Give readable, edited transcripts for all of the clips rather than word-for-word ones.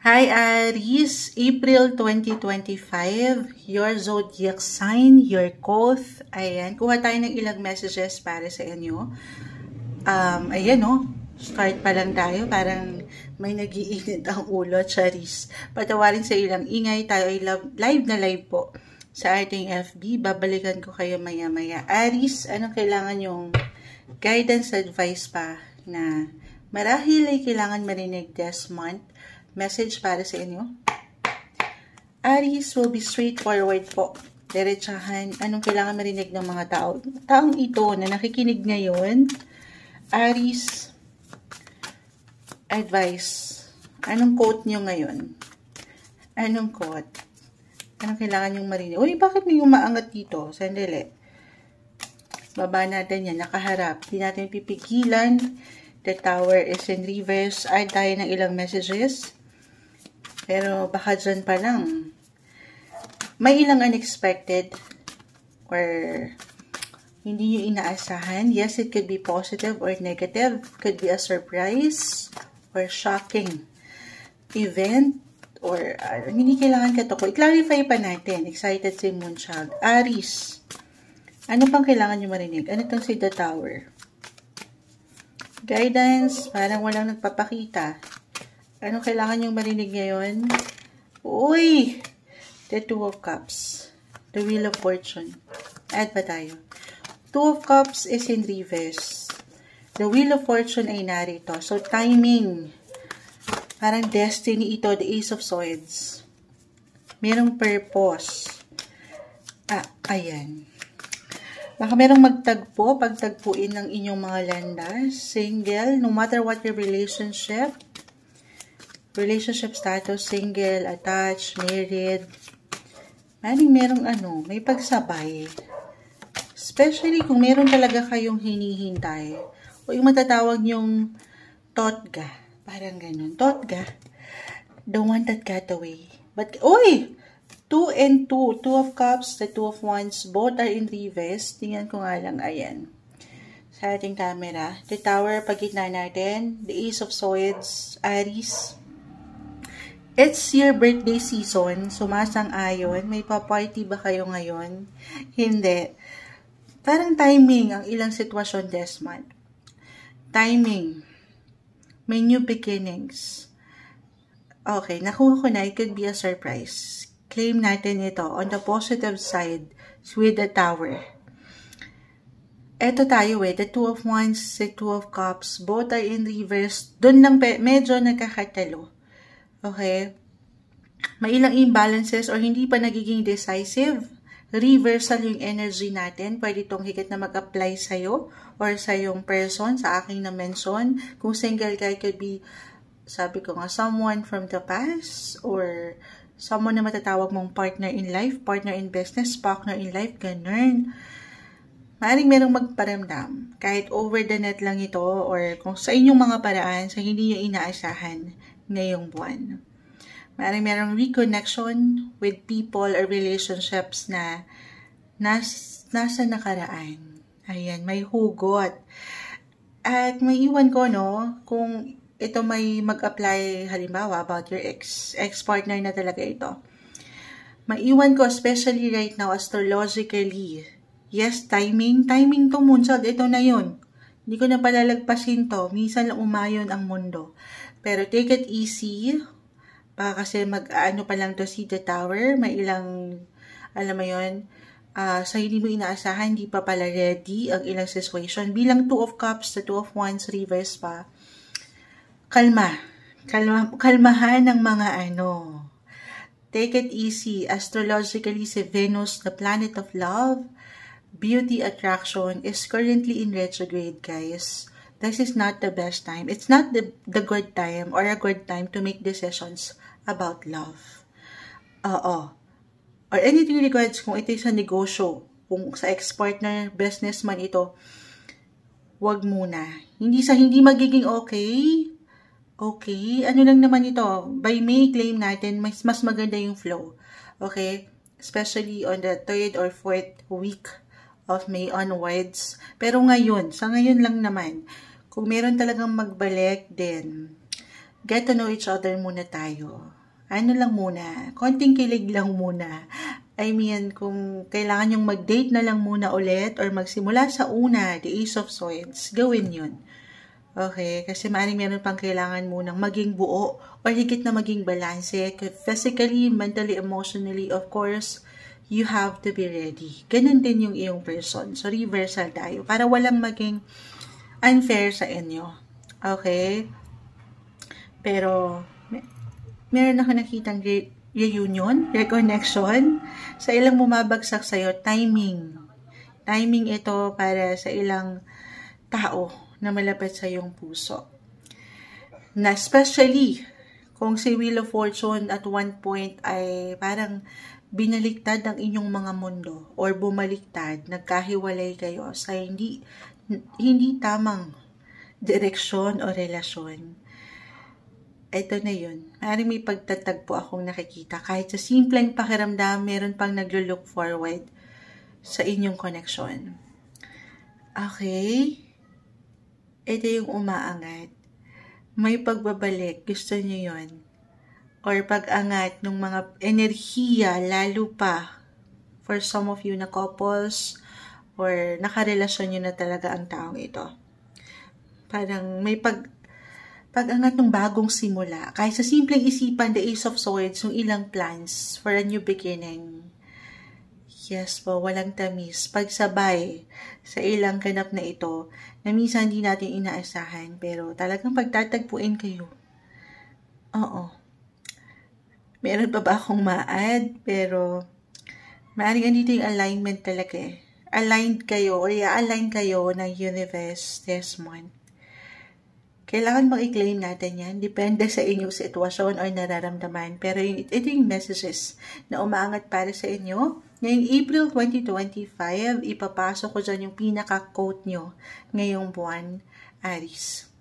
Hi Aries, April 2025, your zodiac sign, your coth. Ayan, kuha tayo ng ilang messages para sa inyo. Ayan o, start pa lang tayo, parang may nagiinit ang ulo, charis. Patawarin sa ilang ingay, tayo ay live na live po sa ating FB. Babalikan ko kayo maya-maya. Aries, anong kailangan yung guidance advice pa na marahil ay kailangan marinig this month? Message para sa inyo. Aries will be straightforward po. Diretsahan. Anong kailangan marinig ng mga tao? Taong ito na nakikinig ngayon. Aries, advice. Anong quote nyo ngayon? Anong quote? Anong kailangan nyong marinig? Uy, bakit may umaangat dito? Sandali. Baba natin yan. Nakaharap. Hindi natin pipigilan. The tower is in reverse. Add tayo ng ilang messages. Pero baka dyan pa lang. May ilang unexpected or hindi nyo inaasahan. Yes, it could be positive or negative. Could be a surprise or shocking event or hindi kailangan katukoy. I-clarify pa natin. Excited si Moonchild. Aries, ano pang kailangan nyo marinig? Ano itong si The Tower? Guidance, parang walang nagpapakita. Ano kailangan yung marinig ngayon? Uy! The Two of Cups. The Wheel of Fortune. Add pa tayo. Two of Cups is in reverse. The Wheel of Fortune ay narito. So, timing. Parang destiny ito. The Ace of Swords. Merong purpose. Ayan. Baka merong magtagpo, pagtagpuin ng inyong mga landas. Single, no matter what your relationship status, single, attached, married. Merong may pagsabay. Especially kung meron talaga kayong hinihintay. O yung matatawag yung totga. Parang ganun. Totga. The one that got away. But, 2 and 2. 2 of Cups, the 2 of Wands, both are in reverse. Tingnan ko nga lang, ayan. Sa ating camera. The Tower, pagitna natin. The Ace of Swords, Aries. It's your birthday season. Sumasang-ayon. May pa-party ba kayo ngayon? Hindi. Parang timing ang ilang sitwasyon this month. Timing. May new beginnings. Okay, nakuha ko na. It could be a surprise. Claim natin ito. On the positive side, with the Tower. Eto tayo the Two of Wands, the Two of Cups, both are in reverse. Doon lang medyo nagkakatalo. Okay? May ilang imbalances or hindi pa nagiging decisive. Reversal yung energy natin. Pwede itong higit na mag-apply sa'yo or sa yung person, sa aking na-mention. Kung single ka, it could be, sabi ko nga, someone from the past or someone na matatawag mong partner in life, partner in business, partner in life, ganun. Maaaring merong magparamdam. Kahit over the net lang ito or kung sa inyong mga paraan, sa hindi nyo inaasahan ngayong buwan. Maaaring merong reconnection with people or relationships na nasa nakaraan. Ayan, may hugot. At may iwan ko, kung ito may mag-apply, halimbawa, about your ex-partner na talaga ito. Maiwan ko, especially right now, astrologically. Yes, timing to Moonchild. Ito na yun. Hindi ko na palalagpasin to. Minsan lang umayon ang mundo. Pero take it easy. Baka kasi mag-ano pa lang to si The Tower. May ilang, alam mo yun, sa hindi mo inaasahan, hindi pa pala ready ang ilang situation. Bilang Two of Cups, the Two of Wands, reverse pa. Kalmahan ng mga Take it easy. Astrologically, si Venus, the planet of love, beauty, attraction, is currently in retrograde, guys. This is not the best time. It's not the good time or a good time to make decisions about love. Or anything regards kung ito sa negosyo, kung sa ex-partner, businessman ito, wag muna. Hindi magiging okay. Okay, ano lang naman ito? By May, claim natin, mas maganda yung flow. Okay? Especially on the 3rd or 4th week of May onwards. Pero ngayon, sa ngayon lang naman, kung meron talagang magbalik din, get to know each other muna tayo. Ano lang muna, konting kilig lang muna. I mean, kung kailangan yung mag-date na lang muna ulit or magsimula sa una, the Ace of Swords, gawin yun. Okay? Kasi maaaring meron pang kailangan munang maging buo or higit na maging balanse. Physically, mentally, emotionally, of course, you have to be ready. Ganun din yung iyong person. So, reversal tayo. Para walang maging unfair sa inyo. Okay? Pero, meron ako nakitang reunion, reconnection, sa ilang bumabagsak sa'yo, timing. Timing ito para sa ilang tao na malapit sa iyong puso. Na especially, kung si Wheel of Fortune at one point ay parang binaliktad ang inyong mga mundo or bumaliktad, nagkahiwalay kayo sa hindi tamang direksyon o relasyon. Ito na yun. Maaaring may pagtatagpo akong nakikita. Kahit sa simpleng pakiramdam, meron pang naglo-look forward sa inyong connection. Okay? Ito yung umaangat. May pagbabalik. Gusto nyo yun. Or pag-angat ng mga enerhiya, lalo pa for some of you na couples or nakarelasyon nyo na talaga ang taong ito. Parang may pag-angat ng bagong simula. Kahit sa simpleng isipan, the Ace of Swords, yung ilang plans for a new beginning. Yes po, walang tamis. Pagsabay sa ilang ganap na ito, na minsan hindi natin inaasahan, pero talagang pagtatagpuin kayo. Oo. Meron pa ba akong ma-add? Pero, maaaring andito yung alignment talaga eh. Aligned kayo, or i-align kayo ng universe this month. Kailangan bang i-claim natin yan? Depende sa inyong sitwasyon o nararamdaman. Pero ito yung messages na umaangat para sa inyo. Ngayong April 2025, ipapasok ko dyan yung pinaka-quote nyo ngayong buwan, Aries.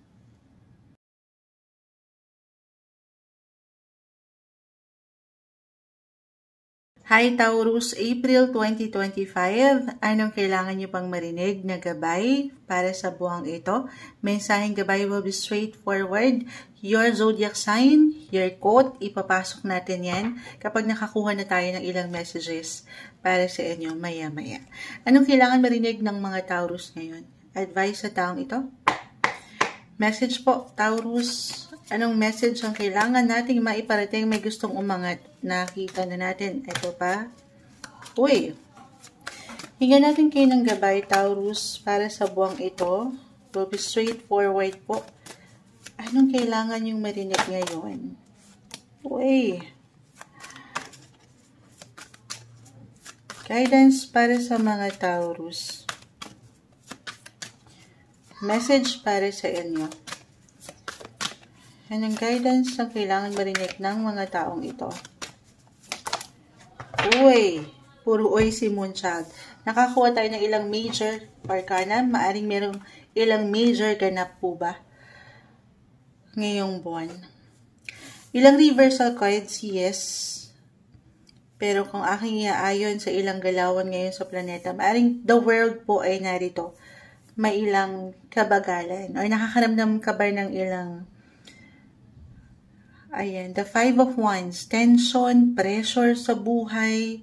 Hi Taurus, April 2025. Anong kailangan nyo pang marinig na gabay para sa buwang ito? Mensaheng gabay will be straightforward. Your zodiac sign, your quote, ipapasok natin yan kapag nakakuha na tayo ng ilang messages para sa inyo maya-maya. Anong kailangan marinig ng mga Taurus ngayon? Advice sa taong ito? Message po, Taurus. Anong message ang kailangan nating maiparating? May gustong umangat. Nakita na natin. Ito pa. Uy. Hinggan natin kayo ng gabay, Taurus, para sa buwang ito. Will be straightforward po. Anong kailangan yung marinig ngayon? Uy. Guidance para sa mga Taurus. Message para sa inyo. Anong guidance ang kailangan marinig ng mga taong ito? Uy! Puro uy si Moonchild. Nakakuha tayo ng ilang major arcana. Maaring merong ilang major ganap po ba ngayong buwan. Ilang reversal cards, yes. Pero kung aking iaayon sa ilang galawan ngayon sa planeta, maaring the world po ay narito. May ilang kabagalan. O nakakaramdam ka ba ng ilang ayan, the Five of Wands, tension, pressure sa buhay,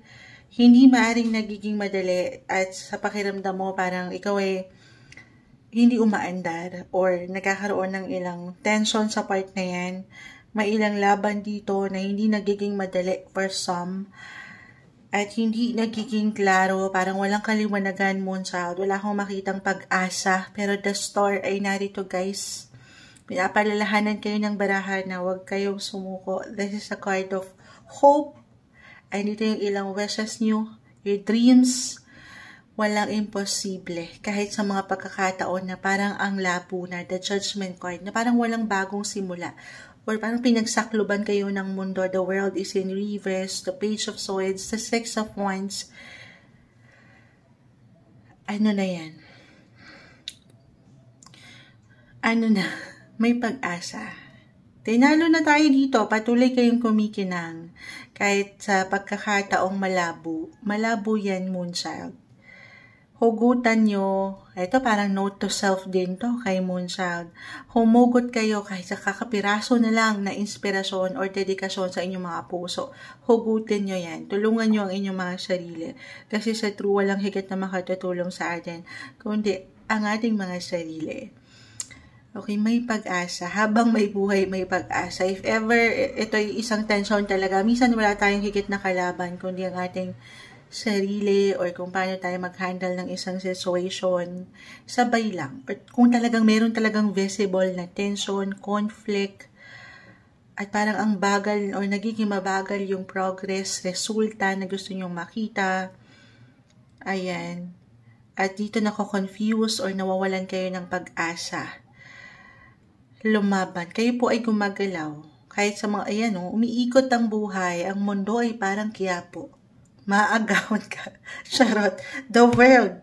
hindi maaring nagiging madali at sa pakiramdam mo parang ikaw ay hindi umaandar or nagkakaroon ng ilang tension sa part na yan. May ilang laban dito na hindi nagiging madali for some at hindi nagiging klaro, parang walang kaliwanagan, Moonchild. Wala akong makitang pag-asa pero the star ay narito, guys. Pinapalalahanan kayo ng barahan na huwag kayong sumuko. This is a card of hope. Ay dito yung ilang wishes nyo, your dreams. Walang imposible. Kahit sa mga pagkakataon na parang ang labo na, the judgment card, na parang walang bagong simula. Or parang pinagsakluban kayo ng mundo. The world is in reverse. The Page of Swords. The Six of Wands. Ano na yan? Ano na? May pag-asa. Tinalo na tayo dito. Patuloy kayong kumikinang. Kahit sa pagkakataong malabo. Malabo yan, Moonchild. hugutan nyo, ito parang note to self din to kay Moonchild. Humugot kayo kahit sa kakapiraso na lang na inspirasyon or dedikasyon sa inyong mga puso. Hugutin nyo yan. Tulungan nyo ang inyong mga sarili. Kasi sa true, walang higit na makatutulong sa atin, kundi ang ating mga sarili. Okay, may pag-asa. Habang may buhay, may pag-asa. If ever, ito ay isang tension talaga, minsan wala tayong higit na kalaban, kundi ang ating sarili or kung paano tayo mag-handle ng isang situation, sabay lang. Or kung talagang meron talagang visible na tension, conflict, at parang ang bagal or nagiging mabagal yung progress, resulta na gusto nyong makita, ayan. At dito nako-confuse or nawawalan kayo ng pag-asa. Lumaban. Kayo po ay gumagalaw. Kahit sa mga, ayan umiikot ang buhay, ang mundo ay parang Quiapo. Maagawan ka. Charot. The world.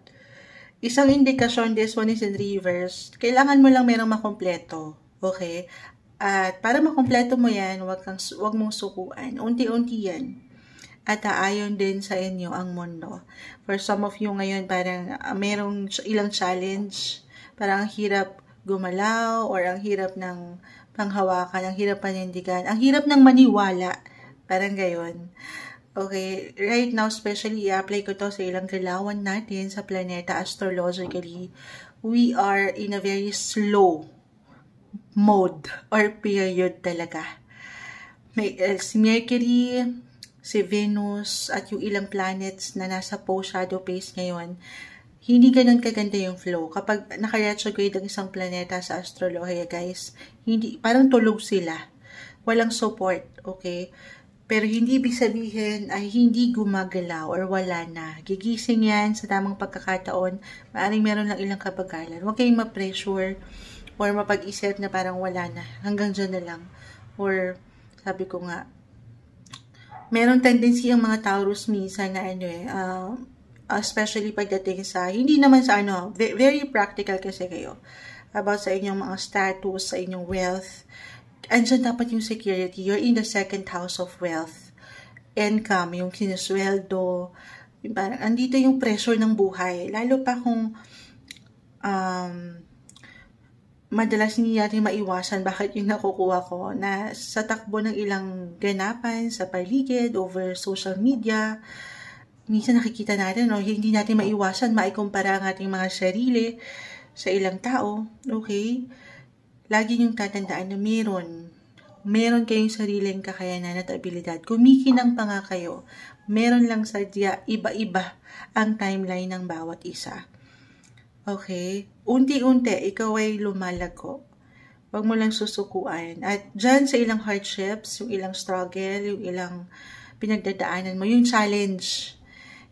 Isang indikasyon, this one is in reverse. Kailangan mo lang merong makompleto. Okay? At para makompleto mo yan, wag mong sukuan. Unti-unti yan. At aayon din sa inyo ang mundo. For some of you ngayon, parang merong ilang challenge. Parang ang hirap gumalaw or ang hirap ng panghawakan, ang hirap panindigan, ang hirap ng maniwala. Parang gayon. Okay, right now, especially, i-apply ko to sa ilang galawan natin sa planeta astrologically. We are in a very slow mode or period talaga. May si Mercury, si Venus, at yung ilang planets na nasa post-shadow phase ngayon, hindi ganun kaganda yung flow. Kapag naka-retrograde ang isang planeta sa astrology, guys, parang tulog sila. Walang support, okay? Pero hindi ibig sabihin ay hindi gumagalaw or wala na. Gigising yan sa tamang pagkakataon. Maaaring meron lang ilang kabagalan. Huwag kayong ma-pressure or mapag-isip na parang wala na. Hanggang dyan na lang. Or, sabi ko nga, meron tendency ang mga Taurus minsan na especially pagdating sa, hindi naman sa very practical kasi kayo. About sa inyong mga status, sa inyong wealth. Andyan dapat yung security. You're in the second house of wealth. Income, yung sinusweldo. Parang, andito yung pressure ng buhay. Lalo pa kung madalas hindi natin maiwasan bakit yung nakukuha ko na sa takbo ng ilang ganapan sa paligid, over social media, minsan nakikita natin, hindi natin maiwasan, maikumpara ang ating mga sarili sa ilang tao, okay? Lagi niyong tatandaan na meron kayong sariling kakayanan at abilidad. Kumikinang pa nga kayo. Meron lang sadya, iba-iba ang timeline ng bawat isa. Okay? Unti-unti, ikaw ay lumalago. Huwag mo lang susukuan. At dyan sa ilang hardships, yung ilang struggle, yung ilang pinagdadaanan mo, yung challenge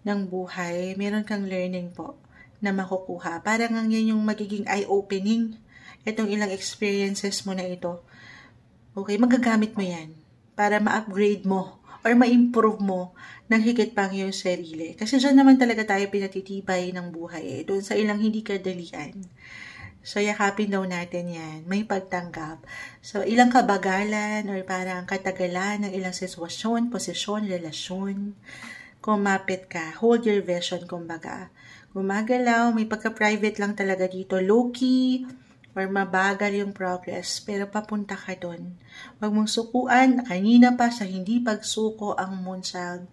ng buhay, meron kang learning po na makukuha. Parang yan yung magiging eye-opening. Itong ilang experiences mo na ito. Okay, magagamit mo yan para ma-upgrade mo or ma-improve mo ng higit pang iyong sarili. Kasi dyan naman talaga tayo pinatitibay ng buhay. Doon sa ilang hindi kadalian. So, yakapin daw natin yan. May pagtanggap. So, ilang kabagalan or parang katagalan ng ilang sitwasyon, posisyon, relasyon. Kumapit ka. Hold your vision, kumbaga. Gumagalaw, may pagka-private lang talaga dito. Low-key, or mabagal yung progress, pero papunta ka dun. Huwag mong sukuan, kanina pa sa hindi pagsuko ang Moonchild,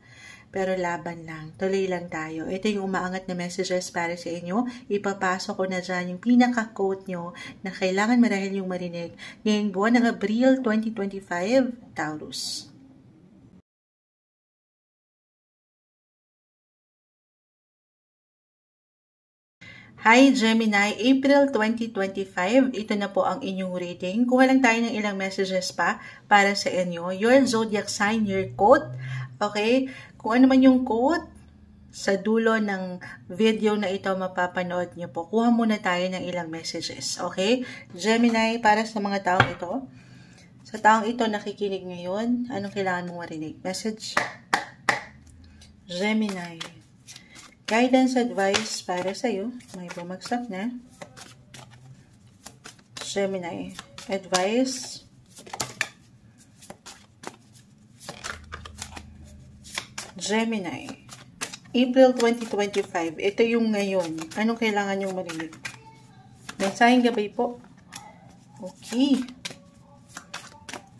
pero laban lang, tuloy lang tayo. Ito yung umaangat na messages para sa inyo. Ipapasok ko na dyan yung pinaka-quote nyo na kailangan marahil yung marinig ngayong buwan ng Abril 2025, Taurus. Hi Gemini, April 2025, ito na po ang inyong reading. Kuha lang tayo ng ilang messages pa para sa inyo. Your zodiac sign, your quote. Okay? Kung ano man yung quote, sa dulo ng video na ito mapapanood nyo po. Kuha muna tayo ng ilang messages. Okay? Gemini, para sa mga taong ito. Sa taong ito nakikinig ngayon, anong kailangan mong marinig? Message. Gemini. Guidance advice para sa'yo. May bumagsak na. Gemini. Advice. Gemini. April 2025. Ito yung ngayon. Anong kailangan yung marinig? Mensaheng gabay po. Okay.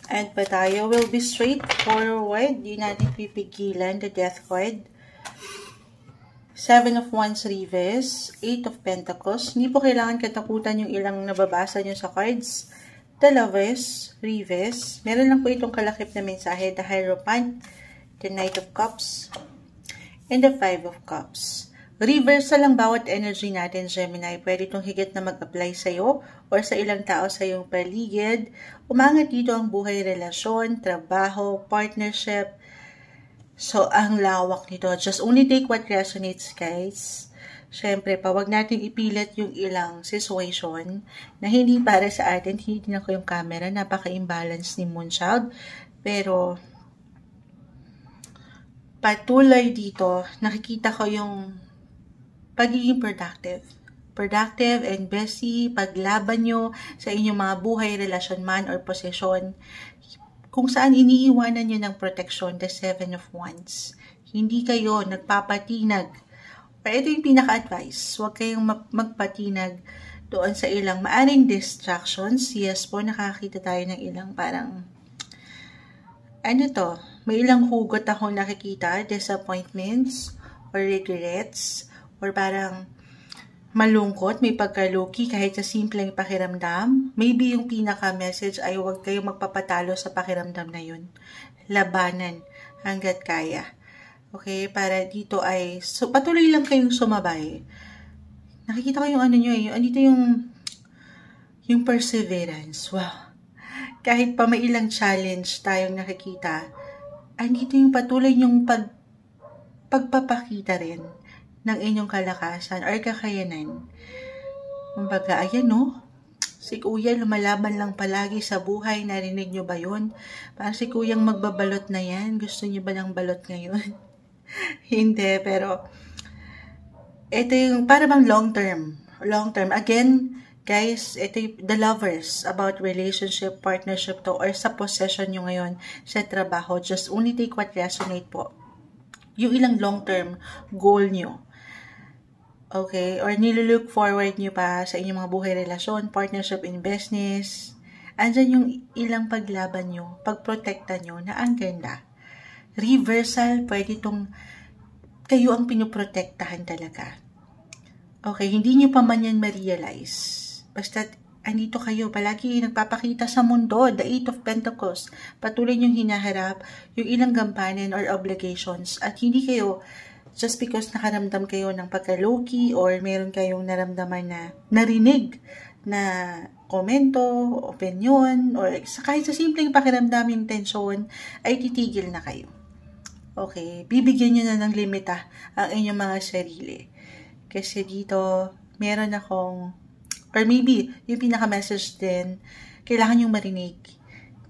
And pa tayo will be straightforward. Di natin pipigilan the death card. 7 of Wands reverse. 8 of Pentacles. Hindi po kailangan katakutan yung ilang nababasa nyo sa cards. The Lovers reverse. Meron lang po itong kalakip na mensahe. The Hierophant. The Knight of Cups. And the 5 of Cups. Reversal lang bawat energy natin, Gemini. Pwede itong higit na mag-apply sa'yo or sa ilang tao sa iyong paligid. Umangat dito ang buhay, relasyon, trabaho, partnership. So, ang lawak nito. Just only take what resonates, guys. Siyempre, wag natin ipilit yung ilang situation na hindi para sa atin. Hindi din ako yung camera. Napaka-imbalance ni Moonchild. Pero, patuloy dito, nakikita ko yung pagiging productive. Productive and busy, paglaban nyo sa inyong mga buhay, relasyon man, or posisyon. Kung saan iniiwanan nyo ng protection, the 7 of Wands. Hindi kayo nagpapatinag. Pero ito yung pinaka-advice. Huwag kayong magpatinag doon sa ilang maaring distractions. Yes po, nakakita tayo ng ilang parang, ano to, may ilang hugot akong nakikita, disappointments, or regrets, or parang malungkot, may pagkaluki kahit sa simpleng pakiramdam. Maybe yung pinaka-message ay huwag kayong magpapatalo sa pakiramdam na yun. Labanan hanggat kaya. Okay, para dito ay, so patuloy lang kayong sumabay. Nakikita ko yung ano nyo eh, andito yung perseverance. Wow. Kahit pa may ilang challenge tayong nakikita, andito yung patuloy yung pagpapakita rin ng inyong kalakasan or kakayanan. Kumbaga, ayan no, si Kuya lumalaban lang palagi sa buhay, narinig nyo ba yun? Parang si Kuyang magbabalot na yan, gusto nyo ba ng balot ngayon? Hindi, pero ito yung para bang long term. Again, guys, ito yung the Lovers, about relationship, partnership to, or sa possession nyo ngayon sa trabaho. Just only take what resonate po. Yung ilang long term goal nyo. Okay, or nilulook forward nyo pa sa inyong mga buhay, relasyon, partnership in business. Andyan yung ilang paglaban nyo, pagprotekta nyo na ang ganda. Reversal, pwede itong kayo ang pinoprotektahan talaga. Okay, hindi nyo pa man yan ma-realize. Basta andito kayo, palagi nagpapakita sa mundo, the 8 of Pentacles. Patuloy nyo hinaharap yung ilang gampanin or obligations at hindi kayo just because nakaramdam kayo ng pagka-low-key or meron kayong naramdaman na narinig na komento, opinion, or kahit sa simpleng pakiramdam yung tensyon, ay titigil na kayo. Okay, bibigyan nyo na ng limita ang inyong mga sarili. Kasi dito, meron akong, or maybe, yung pinaka-message din, kailangan yung marinig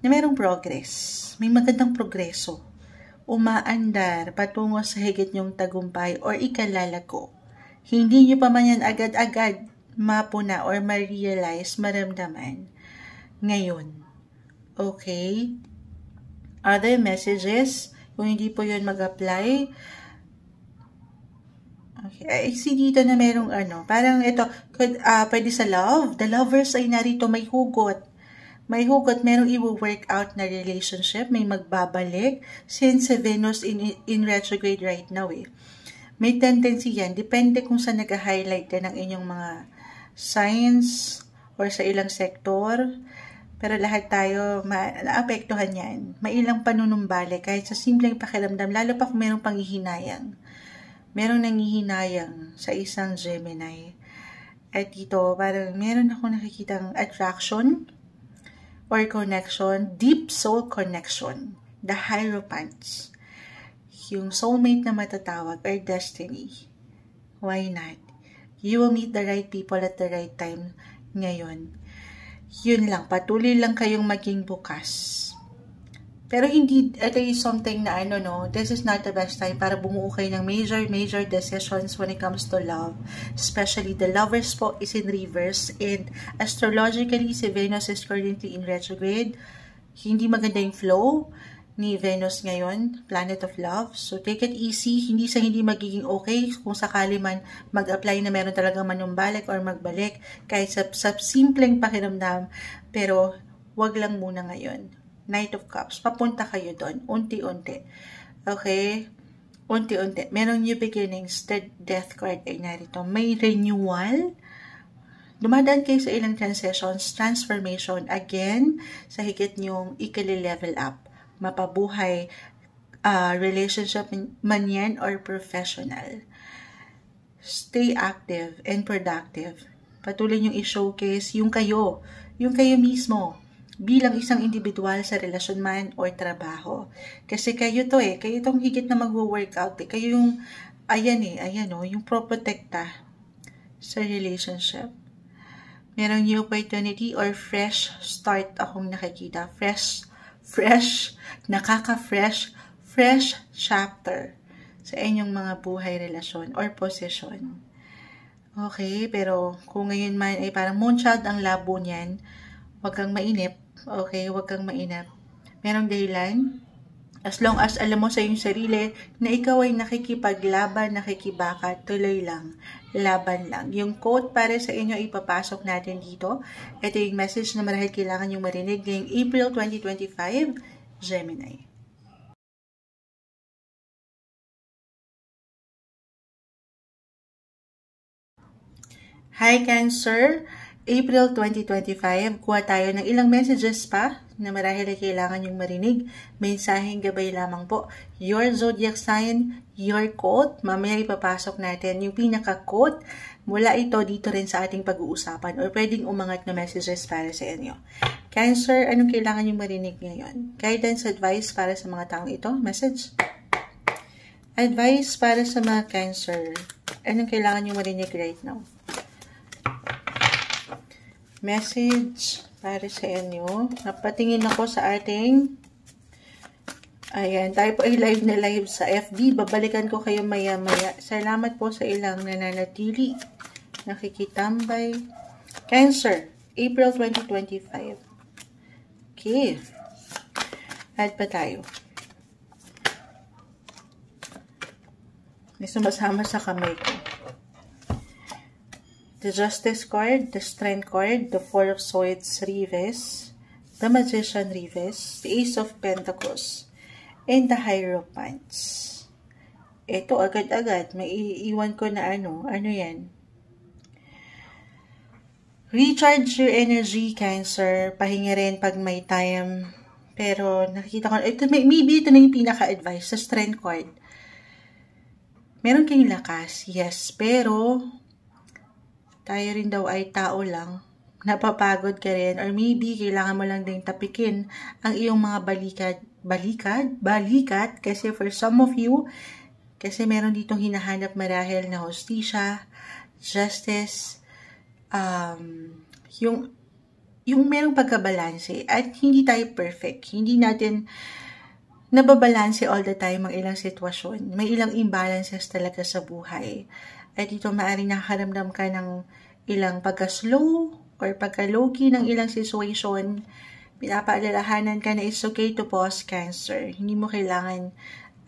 na merong progress. May magandang progreso. Umaandar patungo sa higit nyong tagumpay or ikalalago. Hindi nyo pa man yan agad-agad mapuna or ma-realize, maramdaman ngayon. Okay? Other messages, kung hindi po yun mag-apply, okay, I see dito na merong ano, parang ito, pwede sa love. The Lovers ay narito, may hugot. May hugot, merong i-work out na relationship, may magbabalik, since Venus in retrograde right now eh. May tendency yan, depende kung saan nag-highlight din ng inyong mga signs or sa ilang sektor. Pero lahat tayo naapektuhan yan. May ilang panunumbalik kahit sa simpleng pakiramdam, lalo pa kung merong panghihinayang. Merong nangihinayang sa isang Gemini. At dito, parang meron ako nakikitang attraction or connection, deep soul connection, the Hierophants. Yung soulmate na matatawag or destiny. Why not? You will meet the right people at the right time ngayon. Yun lang, patuloy lang kayong maging bukas. Pero hindi, ito is something na this is not the best time para bumuo kayo ng major decisions when it comes to love. Especially the Lovers po is in reverse and astrologically si Venus is currently in retrograde. Hindi maganda yung flow. ni Venus ngayon, planet of love. So, take it easy. Hindi sa hindi magiging okay kung sakali man mag-apply na meron talagang manumbalik or magbalik kahit sa simpleng pakiramdam. Pero, wag lang muna ngayon. Knight of Cups. Papunta kayo doon. Unti-unti. Okay? Unti-unti. Merong new beginnings. The death card ay narito. May renewal. Dumadaan kayo sa ilang transitions, transformation, again, sa higit nyong ikali-level up. Mapabuhay, relationship man yan or professional. Stay active and productive. Patuloy nyong i-showcase yung kayo mismo, bilang isang individual sa relasyon man o trabaho. Kasi kayo itong higit na magwo-workout Kayo yung, yung pro-protecta sa relationship. Merong new opportunity or fresh start akong nakikita. Fresh chapter sa inyong mga buhay, relasyon, or posisyon. Okay, pero kung ngayon man ay parang moonchild ang labo niyan, huwag kang mainip. Okay, huwag kang mainip. Merong dahilan. As long as alam mo sa iyong sarili na ikaw ay nakikipaglaban, nakikibaka, tuloy lang, laban lang. Yung quote para sa inyo ipapasok natin dito. Ito yung message na marahil kailangan yung marinig ngayong April 2025, Gemini. Hi Cancer! April 2025, kuha tayo ng ilang messages pa na marahil ay kailangan yung marinig. Mensaheng gabay lamang po. Your zodiac sign, your quote. Mamaya ipapasok natin yung pinaka-quote. Mula ito dito rin sa ating pag-uusapan or pwedeng umangat na messages para sa inyo. Cancer, anong kailangan yung marinig ngayon? Guidance, advice para sa mga taong ito? Message? Advice para sa mga Cancer. Anong kailangan yung marinig right now? Message para sa inyo. Napatingin ako sa ating tayo po ay live na live sa FB. Babalikan ko kayo maya-maya. Salamat po sa ilang nananatili. Nakikitambay. Cancer, April 2025. Okay. Add pa tayo. May sumasama sa kamay ko. The Justice card, the Strength card, the Four of Swords Reverse, the Magician Reverse, the Ace of Pentacles, and the Hierophants. Ito, agad-agad, may iiwan ko na ano yan? Recharge your energy, Cancer. Pahinga rin pag may time. Pero nakikita ko, maybe ito na yung pinaka-advice sa Strength card. Meron kayong lakas, yes, pero tayo rin daw ay tao lang, napapagod ka rin, or maybe kailangan mo lang din tapikin ang iyong mga balikat, kasi for some of you, kasi meron ditong hinahanap marahil na hustisya, justice, yung merong pagkabalanse, at hindi tayo perfect, hindi natin nababalanse all the time ang ilang sitwasyon. May ilang imbalances talaga sa buhay. At dito maaaring nakakaramdam ka ng ilang pagka-slow or pagka-low-key ng ilang situation. Pinapaalalahanan ka na it's okay to pause, Cancer. Hindi mo kailangan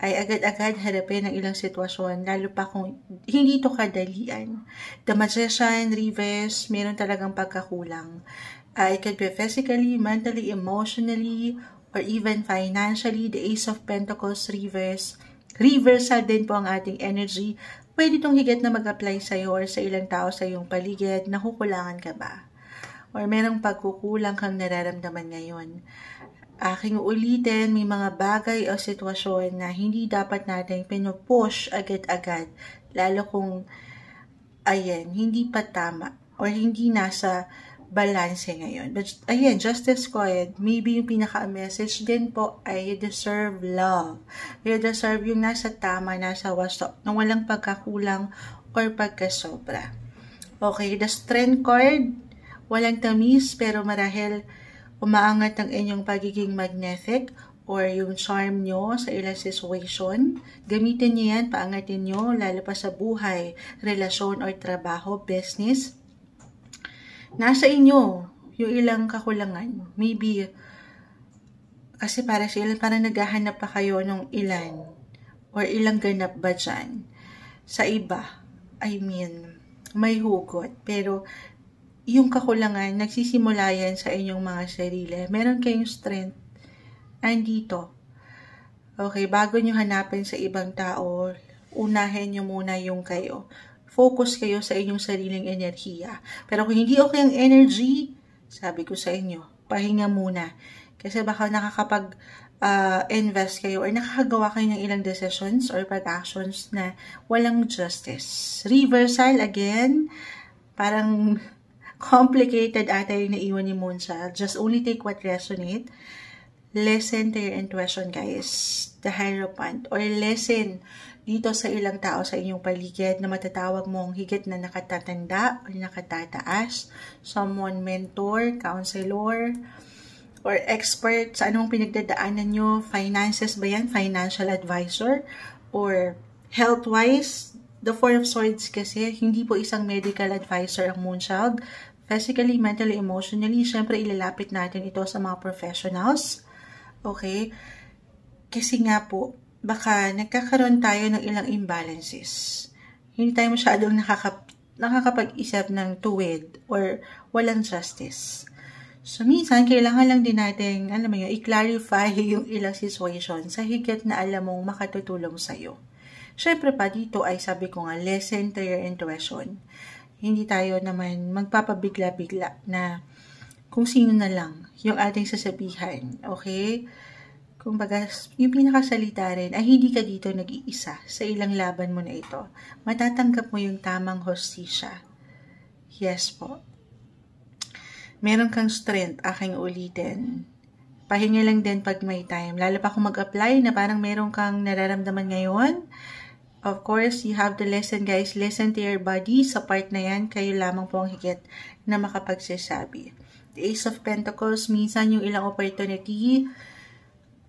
ay agad-agad harapin ang ilang sitwasyon, lalo pa kung hindi to kadalian. The Magician, Reverse, meron talagang pagkakulang. It could be physically, mentally, emotionally, or even financially. The Ace of Pentacles, Reverse. Reversal din po ang ating energy. Pwede itong higit na mag-apply sa'yo or sa ilang tao sa iyong paligid. Nakukulangan ka ba? Or merong pagkukulang kang nararamdaman ngayon. Aking ulitin, may mga bagay o sitwasyon na hindi dapat natin pinupush agad-agad. Lalo kung, hindi pa tama or hindi nasa balance ngayon. But, Justice card, maybe yung pinaka-message din po ay you deserve love. You deserve yung nasa tama, nasa wasto, na walang pagkakulang or pagkasobra. Okay, the Strength card, walang tamis, pero marahil umaangat ang inyong pagiging magnetic or yung charm nyo sa ilang situation. Gamitin nyo yan, paangatin nyo, lalo pa sa buhay, relasyon or trabaho, business. Nasa inyo yung ilang kakulangan. Maybe Kasi para sa ilan, parang naghahanap pa kayo ng ilan or ilang ganap ba dyan. Sa iba, I mean, may hugot. Pero yung kakulangan, nagsisimula yan sa inyong mga sarili. Meron kayong strength. Andito. Okay, bago nyo hanapin sa ibang tao, unahin nyo muna yung kayo. Focus kayo sa inyong sariling enerhiya. Pero kung hindi okay ang energy, sabi ko sa inyo, pahinga muna. Kasi baka invest kayo or nakakagawa kayo ng ilang decisions or pag-actions na walang justice. Reversal again, parang complicated ata yung naiwan ni Moonchild. Just only take what resonate. Listen to your intuition, guys. The Hierophant. Or listen dito sa ilang tao sa inyong paligid na matatawag mong higit na nakatatanda o nakatataas. Someone mentor, counselor, or expert sa anong pinagdadaanan nyo. Finances ba yan? Financial advisor? Or health-wise? The Four of Swords kasi, hindi po isang medical advisor ang Moonchild. Physically, mentally, emotionally, syempre ilalapit natin ito sa mga professionals. Okay? Kasi nga po, baka nagkakaroon tayo ng ilang imbalances. Hindi tayo masyadong nakakapag-isip ng tuwid or walang justice. So, minsan, kailangan lang din natin, i-clarify yung ilang situation sa higit na alam mong makatutulong sa'yo. Syempre pa, dito ay sabi ko nga, listen to your intuition. Hindi tayo naman magpapabigla-bigla na kung sino na lang yung ating sasabihan, okay? Kumbaga, yung pinakasalita rin ay hindi ka dito nag-iisa sa ilang laban mo na ito. Matatanggap mo yung tamang hostisya. Yes po. Meron kang strength, aking ulitin. Pahinga lang din pag may time. Lalo pa kung mag-apply na parang meron kang nararamdaman ngayon. Of course, you have to listen, guys. Listen to your body. Sa part na yan, kayo lamang po ang higit na makapagsasabi. The Ace of Pentacles, minsan yung ilang opportunity,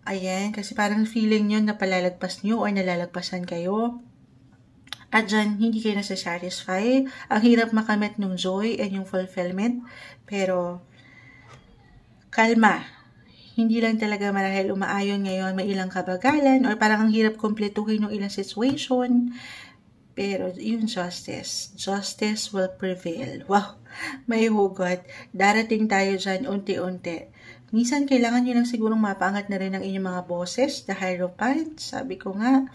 ayan, kasi parang feeling nyo na palalagpas nyo or nalalagpasan kayo. At dyan, hindi kayo nasa-satisfy. Ang hirap makamit ng joy and yung fulfillment. Pero, kalma. Hindi lang talaga marahil umaayon ngayon, may ilang kabagalan, or parang ang hirap kumpletuhin yung ilang situation. Pero, yung justice will prevail. Wow, may hugot. Darating tayo dyan unti-unti. Minsan, kailangan nyo lang sigurong mapaangat na rin ang inyong mga boses, the Hierophant. Sabi ko nga,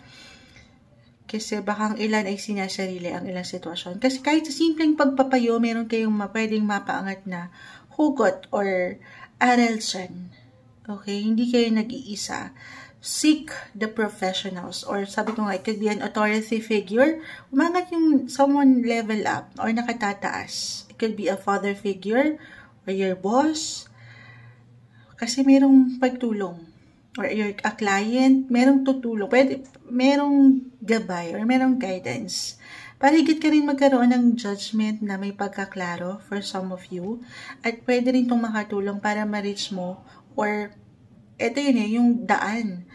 kasi baka ang ilan ay sinasarili ang ilang sitwasyon. Kasi kahit sa simpleng pagpapayo, meron kayong pwedeng mapaangat na hugot or aral dyan. Okay? Hindi kayo nag-iisa. Seek the professionals. Or sabi ko nga, it could be an authority figure. Umangat yung someone level up or nakatataas. It could be a father figure or your boss. Kasi merong pagtulong. Or a client, merong tutulong. Pwede, merong gabay or merong guidance. Para higit ka rin magkaroon ng judgment na may pagkaklaro for some of you. At pwede rin itong makatulong para ma-reach mo or ito yun yung daan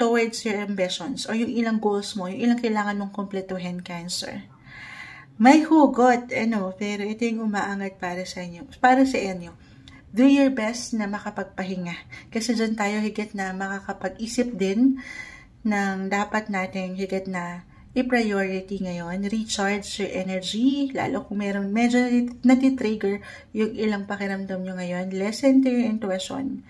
towards your ambitions or yung ilang goals mo, yung ilang kailangan mong kumpletuhin, Cancer. May hugot, pero ito yung umaangat para sa inyo. Para sa inyo. Do your best na makapagpahinga. Kasi dyan tayo higit na makakapag-isip din ng dapat natin higit na i-priority ngayon. Recharge your energy, lalo kung meron medyo natitrigger yung ilang pakiramdam nyo ngayon. Listen to your intuition.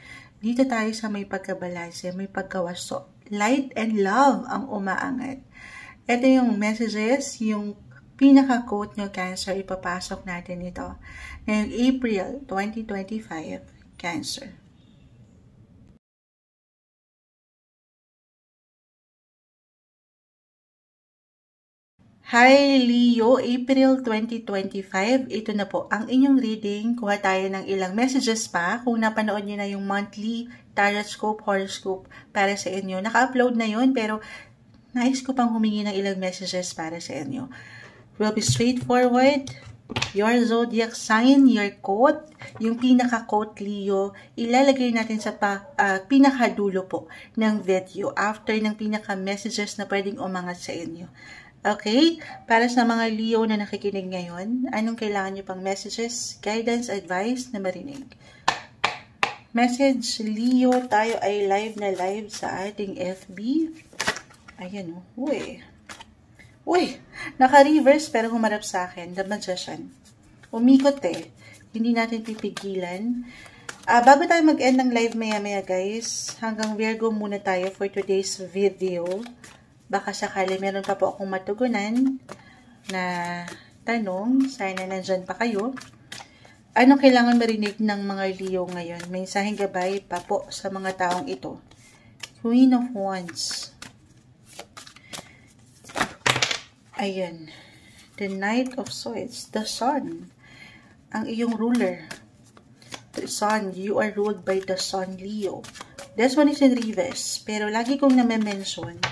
Dito tayo sa may pagkabalanse, may pagkawaso. Light and love ang umaangat. Ito yung messages, yung pinaka-quote nyo, Cancer, ipapasok natin ito. Ngayong April 2025, Cancer. Hi Leo, April 2025, ito na po ang inyong reading. Kuha tayo ng ilang messages pa. Kung napanood nyo na yung monthly tarot scope, horoscope para sa inyo. Naka-upload na yun, pero nais ko pang humingi ng ilang messages para sa inyo. Will be straightforward. Your zodiac sign, your quote, yung pinaka-quote Leo, ilalagay natin sa pinaka-dulo po ng video after ng pinaka-messages na pwedeng umangat sa inyo. Okay? Para sa mga Leo na nakikinig ngayon, anong kailangan nyo pang messages, guidance, advice na marinig? Message, Leo, tayo ay live na live sa ating FB. Ayan o. Uy. Uy! Naka-reverse pero humarap sa akin. The Magician. Umikot eh. Hindi natin pipigilan. Bago tayo mag-end ng live maya-maya guys, hanggang Virgo muna tayo for today's video. Baka sakali meron pa po akong matugunan na tanong. Sana nandyan pa kayo. Anong kailangan marinig ng mga Leo ngayon? May mensaheng gabay pa po sa mga taong ito. Queen of Wands. Ayan. The Knight of Swords. The Sun. Ang iyong ruler. The Sun. You are ruled by the Sun, Leo. This one is in reverse. Pero lagi kong name-mention,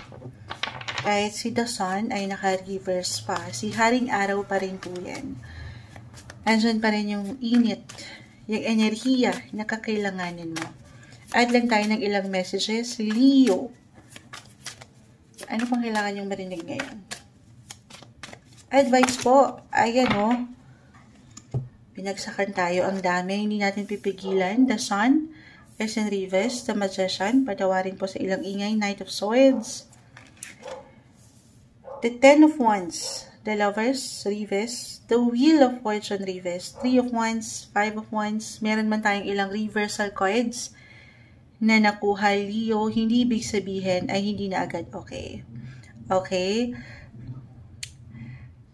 kahit si the Sun ay naka-reverse pa, si Haring Araw pa rin po yan. Andyan pa rin yung init, yung enerhiya na kakailanganin mo. Add lang tayo ng ilang messages. Leo, ano pang kailangan yung marinig ngayon? Advice po, ayan o. Pinagsakan tayo, ang dami, hindi natin pipigilan. The Sun is in reverse, the Magician, patawarin po sa ilang ingay, Knight of Swords. The Ten of Wands, the Lovers, reverse. The Wheel of Fortune, reverse. 3 of Wands, 5 of Wands. Meron man tayong ilang reversal cards na nakuha, Leo. Hindi ibig sabihin ay hindi na agad okay. Okay?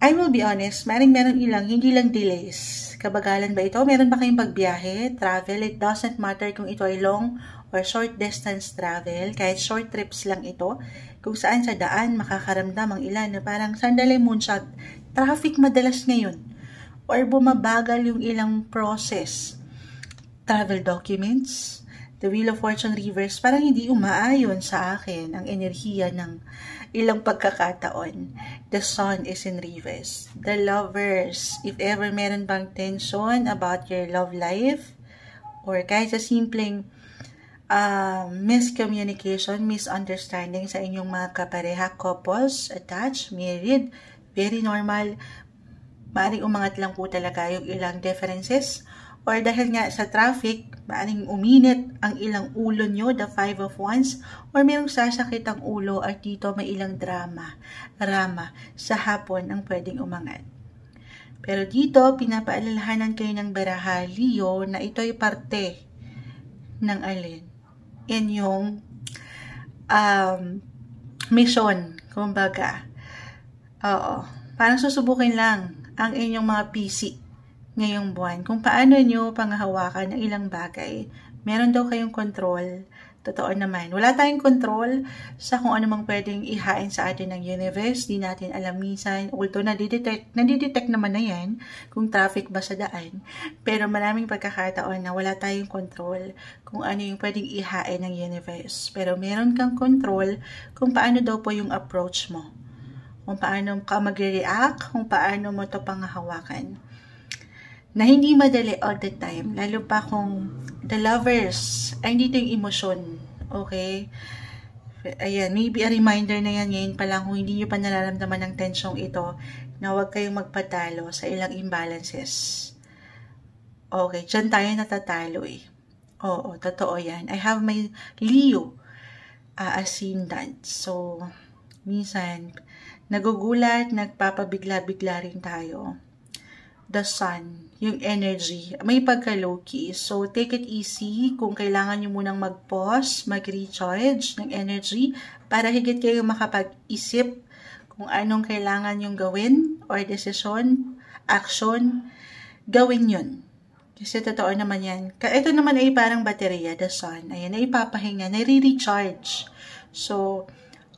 I will be honest, meron ilang, hindi lang delays. Kabagalan ba ito? Meron ba kayong pagbiyahe, travel? It doesn't matter kung ito ay long or short distance travel. Kahit short trips lang ito. Kung saan sa daan, makakaramdam ang ilan na parang sandali moonshot. Traffic madalas ngayon. Or bumabagal yung ilang process. Travel documents, the Wheel of Fortune reverse, parang hindi umaayon sa akin ang enerhiya ng ilang pagkakataon. The Sun is in reverse. The Lovers, if ever meron bang tension about your love life, or kahit sa simpleng miscommunication, misunderstanding sa inyong mga kapareha, couples, attached, married, very normal. Maaring umangat lang po talaga yung ilang differences. Or dahil nga sa traffic, maaring uminit ang ilang ulo nyo, the 5 of Wands. Or mayroong sasakit ang ulo at dito may ilang rama sa hapon ang pwedeng umangat. Pero dito, pinapaalalahanan kayo ng baraha, Leo, na ito'y parte ng alin? Inyong mission, kumbaga. Oo. Parang susubukin lang ang inyong mga PC ngayong buwan. Kung paano nyo panghahawakan ng ilang bagay. Meron daw kayong control. Totoo naman. Wala tayong control sa kung ano mang pwedeng ihain sa atin ng universe. Di natin alam minsan. Although nadidetect naman na yan kung traffic ba sa daan. Pero maraming pagkakataon na wala tayong control kung ano yung pwedeng ihain ng universe. Pero meron kang control kung paano daw po yung approach mo. Kung paano ka mag-react, kung paano mo ito panghahawakan. Na hindi madali all the time, lalo pa kung the Lovers, ay hindi ito yung emosyon, okay? Ayan, maybe a reminder na yan ngayon pa lang kung hindi nyo pa nararamdaman ng tensyong ito, na huwag kayong magpatalo sa ilang imbalances. Okay, dyan tayo natatalo eh. Oo, totoo yan. I have my Leo ascendant. So, minsan, nagugulat, nagpapabigla-bigla rin tayo. The Sun, yung energy, may pagka-low-key. So, take it easy kung kailangan nyo munang mag-pause, mag-recharge ng energy para higit kayo makapag-isip kung anong kailangan nyong gawin or desisyon, action, gawin yun. Kasi totoo naman yan. Ito naman ay parang baterya, the Sun. Ayan, na ipapahinga, nare-recharge. So,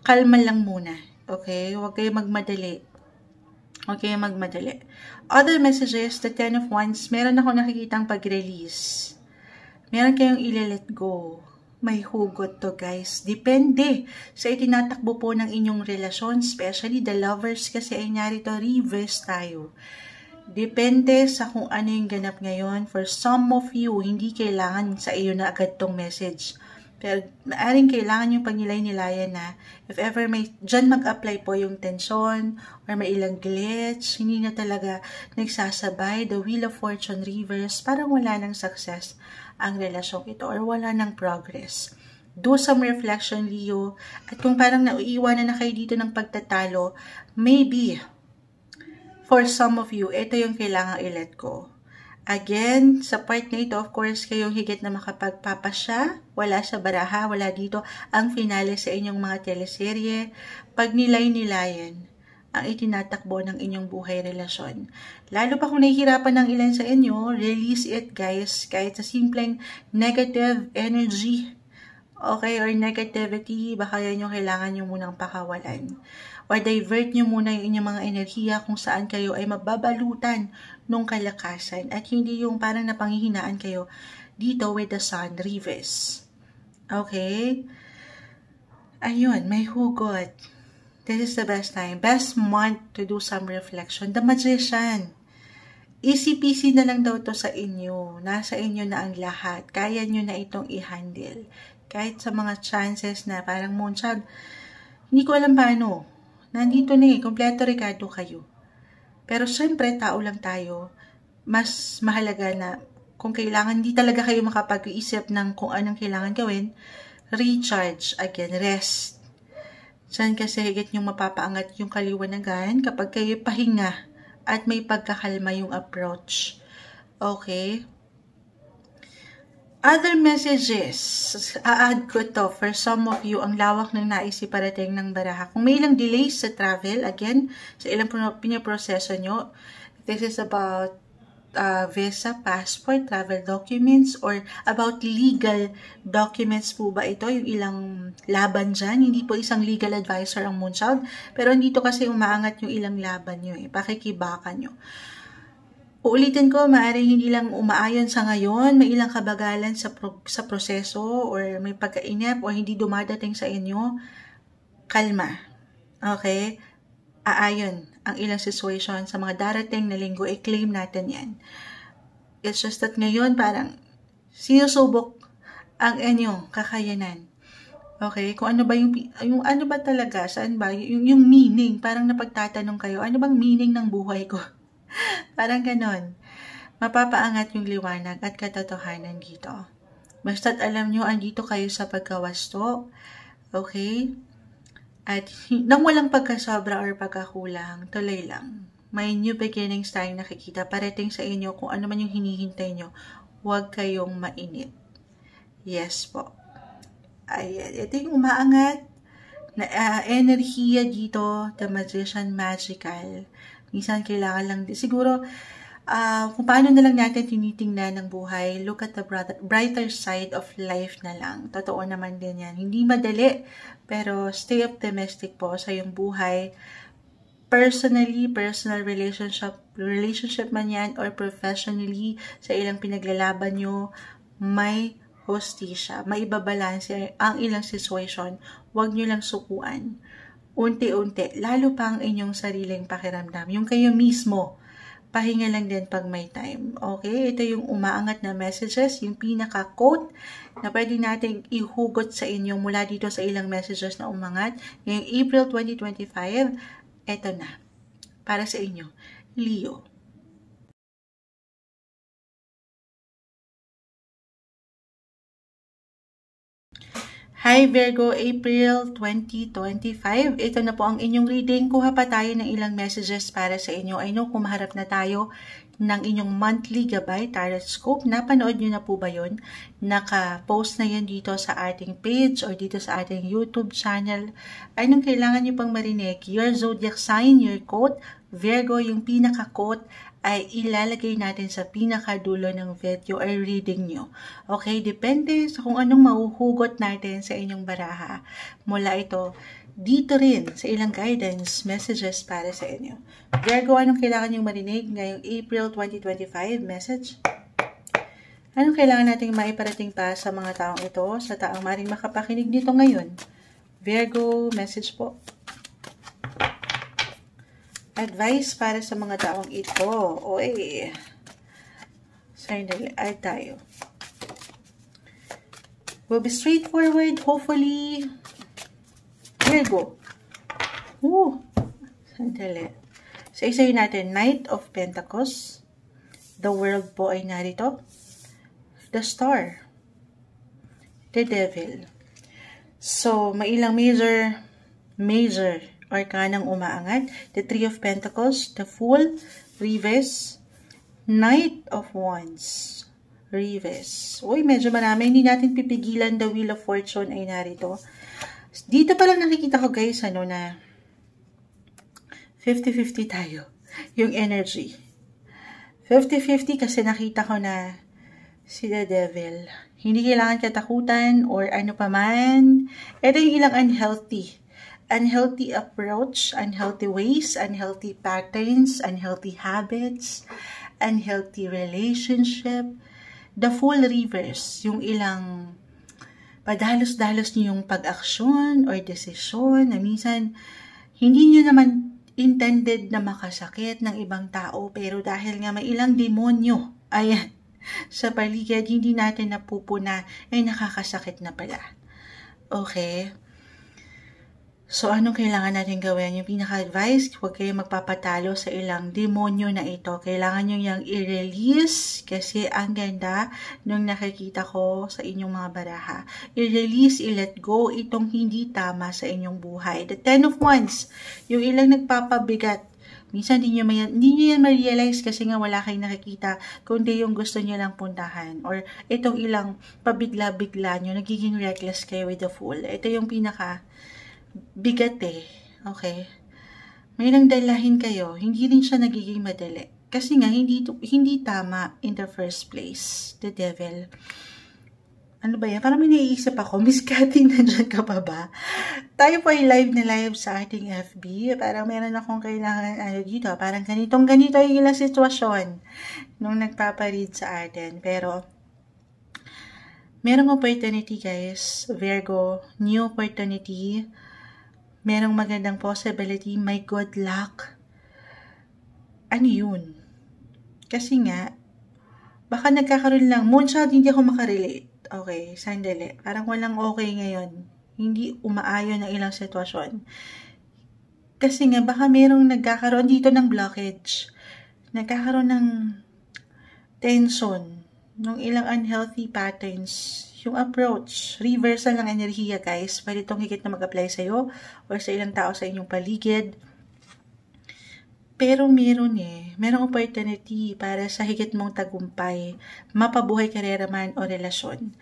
kalma lang muna. Okay? Huwag kayo magmadali. Huwag kayo magmadali. Other messages, the Ten of Wands, meron ako nakikitang pag-release. Meron kayong i-let go. May hugot to, guys. Depende sa itinatakbo po ng inyong relasyon, especially the Lovers, kasi ay narito reverse tayo. Depende sa kung ano yung ganap ngayon. For some of you, hindi kailangan sa iyo na agad tong message. Pero maaring kailangan yung pagnilay-nilayan na if ever may dyan mag-apply po yung tension or may ilang glitch, hindi na talaga nagsasabay, the Wheel of Fortune reverse, parang wala ng success ang relasyong ito or wala ng progress. Do some reflection, Leo. At kung parang nauiwanan na kayo dito ng pagtatalo, maybe for some of you, ito yung kailangang i-let go. Again, sa part na ito, of course, kayong higit na makapagpapasya, wala sa baraha, wala dito ang finale sa inyong mga teleserye, pag nilay-nilayan ang itinatakbo ng inyong buhay relasyon. Lalo pa kung nahihirapan ng ilan sa inyo, release it guys, kahit sa simpleng negative energy, okay, or negativity, baka yan yung kailangan nyo munang pakawalan. Or divert nyo muna yung inyong mga enerhiya kung saan kayo ay mababalutan ng kalakasan at hindi yung parang napanghihinaan kayo dito with the sun reverse. Okay? Ayun, may hugot. This is the best time. Best month to do some reflection. The Magician. Easy-peasy na lang daw to sa inyo. Nasa inyo na ang lahat. Kaya nyo na itong i-handle. Kahit sa mga chances na parang Moonchild, hindi ko alam paano. Nandito na kompleto Ricardo kayo. Pero syempre, tao lang tayo. Mas mahalaga na kung kailangan, hindi talaga kayo makapag-iisip ng kung anong kailangan gawin, recharge, again, rest. Diyan kasi higit yung mapapaangat yung kaliwanagan kapag kayo pahinga at may pagkakalma yung approach. Okay? Other messages, a-add ko to for some of you, ang lawak ng nais iparating ng baraha. Kung may ilang delays sa travel, again, sa ilang pinaproseso nyo, this is about visa, passport, travel documents, or about legal documents po ba ito, yung ilang laban dyan. Hindi po isang legal advisor ang Moonchild, pero dito kasi umaangat yung ilang laban nyo, pakikibakan nyo. Uulitin ko, maaaring hindi lang umaayon sa ngayon, may ilang kabagalan sa proseso or may pagkainip o hindi dumadating sa inyo, kalma. Okay? Aayon ang ilang situation sa mga darating na linggo, i-claim natin yan. It's just that ngayon parang sinusubok ang inyong kakayanan. Okay? Kung ano ba yung ano ba talaga, saan ba, yung meaning, parang napagtatanong kayo, ano bang meaning ng buhay ko? Parang ganon. Mapapaangat yung liwanag at katotohanan dito. Basta't alam nyo, andito kayo sa pagkawasto. Okay? At nang walang pagkasobra or pagkakulang, tuloy lang. May new beginnings tayong nakikita. Parating sa inyo kung ano man yung hinihintay nyo. Huwag kayong mainit. Yes po. Ayan. Ito yung umaangat na enerhiya dito. The Magician, magical. Minsan kailangan lang, siguro, kung paano na lang natin tinitingnan ng buhay, look at the brighter side of life na lang. Totoo naman din yan. Hindi madali, pero stay optimistic po sa iyong buhay. Personally, personal relationship man yan, or professionally, sa ilang pinaglalaban nyo, may hostisya, may ibabalanse ang ilang situation. Huwag nyo lang sukuan. Unti-unti, lalo pa ang inyong sariling pakiramdam. Yung kayo mismo, pahinga lang din pag may time. Okay? Ito yung umaangat na messages, yung pinaka-quote na pwede nating ihugot sa inyo mula dito sa ilang messages na umangat. Ngayong April 2025, ito na. Para sa inyo, Leo. Hi Virgo, April 2025. Ito na po ang inyong reading. Kuha pa tayo ng ilang messages para sa inyo. I know kumaharap na tayo ng inyong monthly gabay tarot scope. Napanood nyo na po ba yun? Naka-post na yan dito sa ating page or dito sa ating YouTube channel. Anong kailangan nyo pang marinig? Your zodiac sign, your quote. Virgo, yung pinaka-quote ay ilalagay natin sa pinakadulo ng video or reading nyo. Okay, depende sa kung anong mahuhugot natin sa inyong baraha. Mula ito, dito rin sa ilang guidance messages para sa inyo. Virgo, anong kailangan nyo marinig ngayong April 2025 message? Anong kailangan natin maiparating pa sa mga taong ito, sa taong maring makapakinig nito ngayon? Virgo, message po. Advice para sa mga taong ito. Oy. Sorry, add tayo. will be straightforward, hopefully. Virgo. Sandali. So, isayin natin, Knight of Pentacles. The World po ay narito. The Star. The Devil. So, may ilang major arcanang umaangat. The Three of Pentacles, the Fool, Reverse, Knight of Wands, Reverse. Uy, medyo marami. Hindi natin pipigilan. The Wheel of Fortune ay narito. Dito pa lang nakikita ko guys, na 50-50 tayo. Yung energy. 50-50 kasi nakita ko na si the Devil. Hindi kailangan katakutan or ano pa man. Ito yung ilang unhealthy approach, unhealthy ways, unhealthy patterns, unhealthy habits, unhealthy relationship. The Full Reverse, yung ilang padalos-dalos niyo yung pag-aksyon or desisyon na minsan hindi niyo naman intended na makasakit ng ibang tao, pero dahil nga may ilang demonyo, ayan, sa paligid, hindi natin napupuna, ay nakakasakit na pala. Okay? So, anong kailangan natin gawin? Yung pinaka-advice, huwag kayo magpapatalo sa ilang demonyo na ito. Kailangan nyo yung i-release kasi ang ganda nung nakikita ko sa inyong mga baraha. I-release, i-let go itong hindi tama sa inyong buhay. The Ten of Wands, yung ilang nagpapabigat. Minsan hindi nyo yan ma-realize kasi nga wala kayong nakikita kundi yung gusto nyo lang puntahan. Or itong ilang pabigla-bigla nyo, nagiging reckless kayo with the Fool. Ito yung bigat okay? May nang dalahin kayo, hindi rin siya nagiging madali. Kasi nga, hindi tama in the first place. The Devil. Ano ba yan? Parang may naiisip ako. Miss Cathy, nandiyan ka pa ba? Tayo po ay live na live sa ating FB. Parang meron akong kailangan dito. Parang ganito yung ilang sitwasyon nung nagpaparead sa atin. Pero, merong opportunity guys. Virgo, new opportunity. Merong magandang possibility, may good luck. Ano yun? Kasi nga, baka nagkakaroon lang, moonshot, hindi ako makarelate. Okay, sandali. Parang walang okay ngayon. Hindi umaayon ang ilang sitwasyon. Kasi nga, baka merong nagkakaroon dito ng blockage. Nagkakaroon ng tension, ng ilang unhealthy patterns. Yung approach, reversal ng enerhiya guys, pwede itong higit na mag-apply sa'yo or sa ilang tao sa inyong paligid. Pero merong opportunity para sa higit mong tagumpay, mapabuhay karera man o relasyon.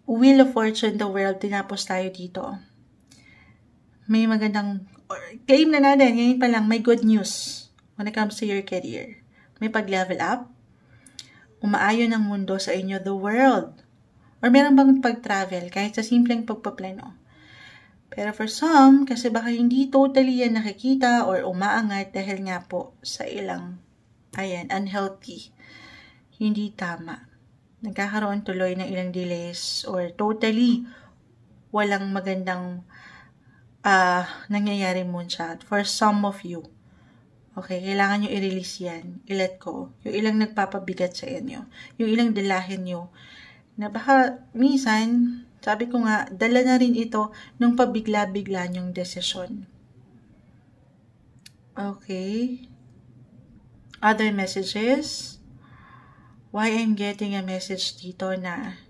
Wheel of Fortune, the World, tinapos tayo dito. May magandang, claim na natin, ngayon pa lang, may good news when it comes to your career. May pag-level up, umaayon ang mundo sa inyo, the world. Or meron bang pag-travel kahit sa simpleng pagpaplano. Pero for some, kasi baka hindi totally yan nakikita or umaangat dahil nga po sa ilang, unhealthy. Hindi tama. Nagkakaroon tuloy ng ilang delays or totally walang magandang nangyayari moonshot for some of you. Okay, kailangan nyo i-release yan. I-let go. Yung ilang nagpapabigat sa inyo. Yung ilang dalahin nyo na baka minsan, sabi ko nga, dala na rin ito ng pabigla-bigla nyong desisyon. Okay. Other messages. Why I'm getting a message dito na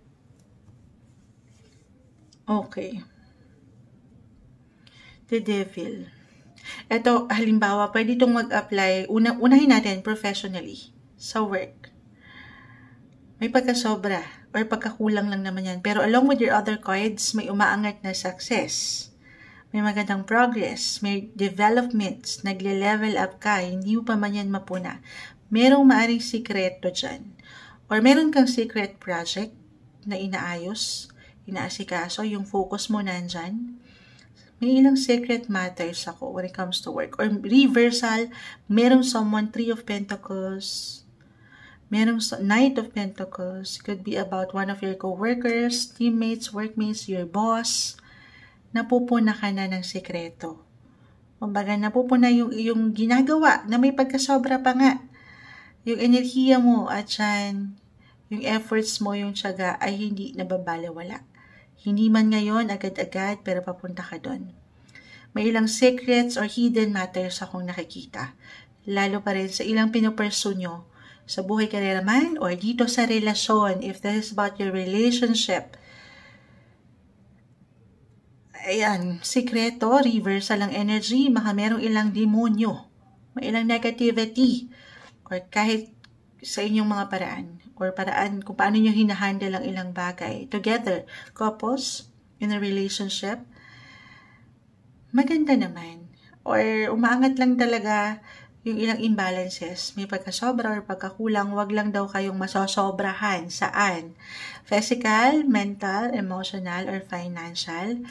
okay. The Devil. Ito, halimbawa, pwede itong mag-apply. Unahin natin professionally sa work. May pagkasobra or pagkakulang lang naman yan. Pero along with your other cards, may umaangat na success. May magandang progress. May developments. Nagle-level up ka. Hindi mo pa man yan mapuna. Merong maaring sikreto dyan. Or meron kang secret project na inaayos, inaasikaso, yung focus mo nandyan. May ilang secret matters ako when it comes to work. Or reversal, merong someone, Three of Pentacles, merong Knight of Pentacles, could be about one of your co-workers, teammates, workmates, your boss. Napupuna ka na ng sekreto. Kumbaga, napupuna yung ginagawa na may pagkasobra pa nga. Yung enerhiya mo at yan, yung efforts mo, yung tiyaga ay hindi nababalewala. Hindi man ngayon agad-agad pero papunta ka doon. May ilang secrets or hidden matters akong nakikita. Lalo pa rin sa ilang pinupursue nyo sa buhay karera man or dito sa relasyon. If this is about your relationship, ayan, sikreto, reversal ang energy, baka merong ilang demonyo, may ilang negativity, or kahit sa inyong mga paraan, or paraan kung paano nyo hinahandle ang ilang bagay. Together, couples, in a relationship, maganda naman. Or umaangat lang talaga yung ilang imbalances. May pagkasobra or pagkakulang, wag lang daw kayong masosobrahan. Saan? Physical, mental, emotional, or financial,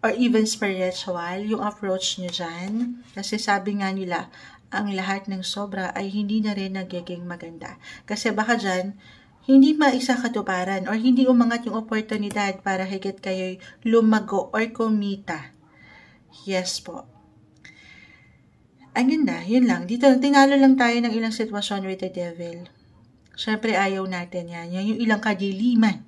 or even spiritual, yung approach nyo dyan. Kasi sabi nga nila, ang lahat ng sobra ay hindi na rin nagiging maganda. Kasi baka dyan, hindi maisa katuparan or hindi umangat yung oportunidad para higit kayo'y lumago or kumita. Yes po. Ang ganda, yun lang. Dito, tinalo lang tayo ng ilang sitwasyon with the devil. Siyempre, ayaw natin yan. Yan yung ilang kadiliman.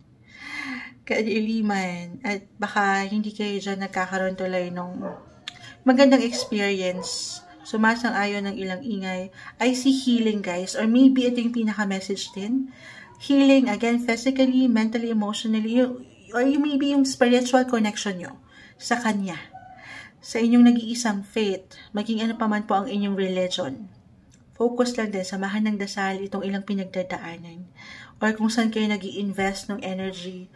At baka hindi kayo dyan nagkakaroon tuloy ng magandang experience. Sumasang-ayon ng ilang ingay. I see healing, guys. Or maybe ito yung pinaka-message din. Healing, again, physically, mentally, emotionally, or maybe yung spiritual connection nyo sa Kanya. Sa inyong nag-iisang faith, maging ano pa man po ang inyong religion. Focus lang din, samahan ng dasal itong ilang pinagdadaanan. Or kung saan kayo nag-i-invest ng energy,